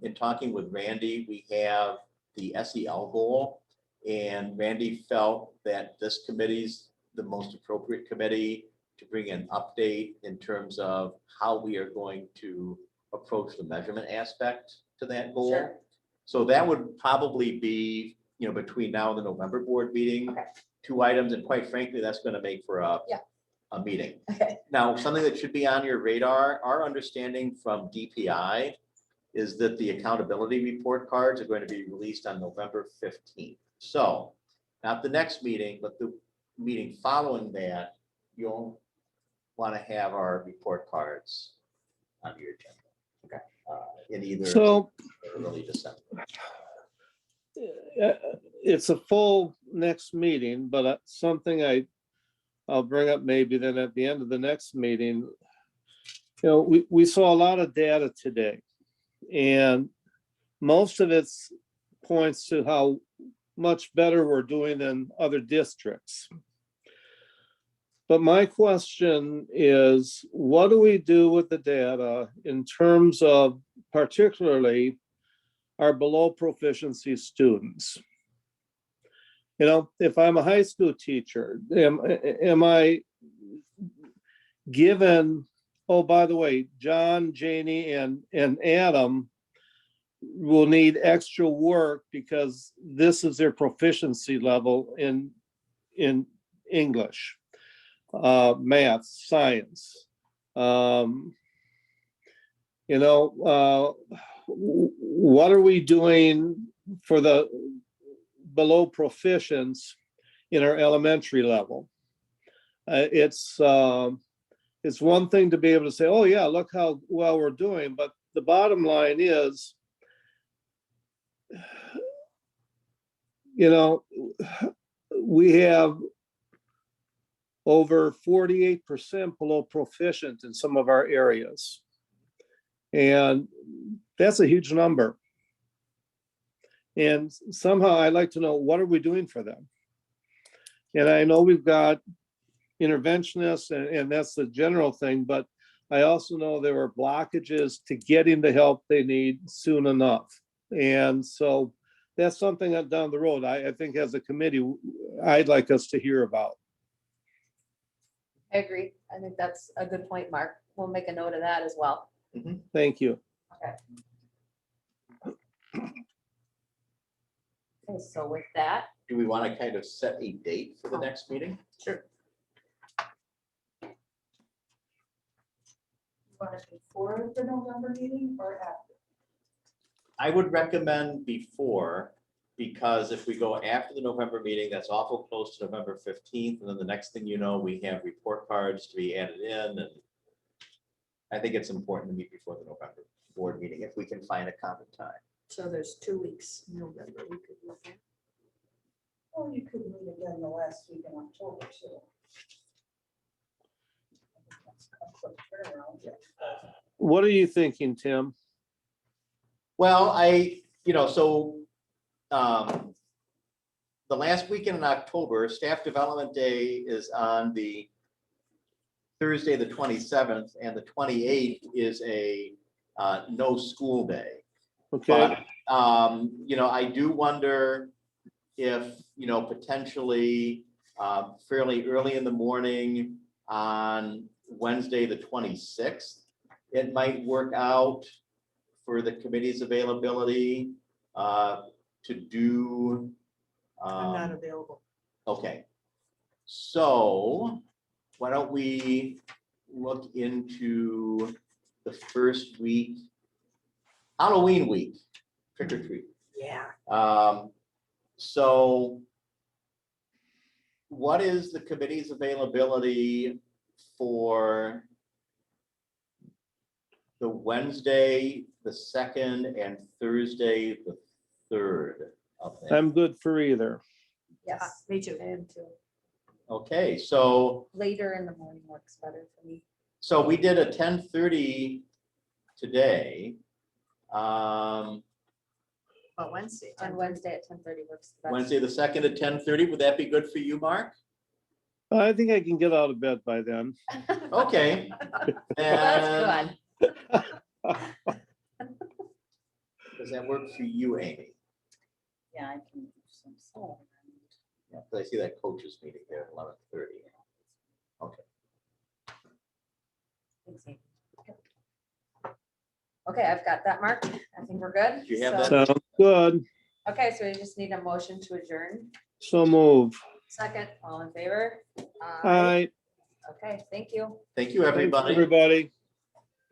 Speaker 2: in talking with Randy, we have the SEL goal, and Randy felt that this committee's the most appropriate committee to bring an update in terms of how we are going to approach the measurement aspect to that goal.
Speaker 1: Sure.
Speaker 2: So that would probably be, between now and the November board meeting,
Speaker 1: Okay.
Speaker 2: 2 items, and quite frankly, that's going to make for a meeting.
Speaker 1: Okay.
Speaker 2: Now, something that should be on your radar, our understanding from DPI is that the accountability report cards are going to be released on November 15th. So not the next meeting, but the meeting following that, you'll want to have our report cards on your agenda.
Speaker 1: Okay.
Speaker 2: In either
Speaker 3: So
Speaker 2: early December.
Speaker 3: it's a full next meeting, but something I'll bring up maybe then at the end of the next meeting. We saw a lot of data today, and most of it points to how much better we're doing than other districts. But my question is, what do we do with the data in terms of particularly our below proficiency students? If I'm a high school teacher, am I given, oh, by the way, John, Janie, and Adam will need extra work because this is their proficiency level in English, math, science. What are we doing for the below proficients in our elementary level? It's one thing to be able to say, oh yeah, look how well we're doing, but the bottom line is, we have over 48% below proficient in some of our areas. And that's a huge number. And somehow I'd like to know, what are we doing for them? And I know we've got interventionists, and that's the general thing, but I also know there are blockages to getting the help they need soon enough. And so that's something that down the road, I think as a committee, I'd like us to hear about.
Speaker 1: I agree. I think that's a good point, Mark. We'll make a note of that as well.
Speaker 3: Thank you.
Speaker 1: Okay, so with that,
Speaker 2: Do we want to kind of set a date for the next meeting?
Speaker 1: sure.
Speaker 9: Want it before the November meeting or after?
Speaker 2: I would recommend before, because if we go after the November meeting, that's awful close to November 15th. And then the next thing you know, we have report cards to be added in. And I think it's important to meet before the November board meeting if we can find a common time.
Speaker 7: So there's 2 weeks in November we could look at.
Speaker 9: Or you could meet again the last week in October too. A quick turnaround.
Speaker 3: What are you thinking, Tim?
Speaker 2: Well, the last weekend in October, Staff Development Day is on the Thursday, the 27th, and the 28th is a no school day.
Speaker 3: Okay,
Speaker 2: But, I do wonder if, potentially fairly early in the morning on Wednesday, the 26th, it might work out for the committee's availability to do.
Speaker 7: I'm not available.
Speaker 2: Okay. So why don't we look into the first week, Halloween week, trick or treat.
Speaker 7: Yeah.
Speaker 2: So what is the committee's availability for the Wednesday, the 2nd, and Thursday, the 3rd of that?
Speaker 3: I'm good for either.
Speaker 1: Yes,
Speaker 7: Me too.
Speaker 1: I am too.
Speaker 2: Okay, so
Speaker 1: Later in the morning works better for me.
Speaker 2: we did a 10:30 today.
Speaker 7: But Wednesday.
Speaker 1: On
Speaker 7: 10:30.
Speaker 1: Wednesday at 10:30 works best.
Speaker 2: Wednesday, the 2nd at 10:30. Would that be good for you, Mark?
Speaker 3: I think I can get out of bed by then.
Speaker 2: Okay.
Speaker 1: That's good.
Speaker 2: Does that work for you, Amy?
Speaker 6: Yeah, I can do some stuff.
Speaker 2: Yeah, 'cause I see that coaches meeting there at 11:30. Okay.
Speaker 1: Thanks, Amy. Okay, I've got that, Mark. I think we're good.
Speaker 2: Do you have
Speaker 1: So-
Speaker 2: that?
Speaker 3: Sounds good.
Speaker 1: Okay, so we just need a motion to adjourn.
Speaker 3: So move.
Speaker 1: Second, all in favor?
Speaker 3: All right.
Speaker 1: Okay, thank you.
Speaker 2: Thank you,
Speaker 3: Thanks,
Speaker 2: everybody.
Speaker 3: everybody.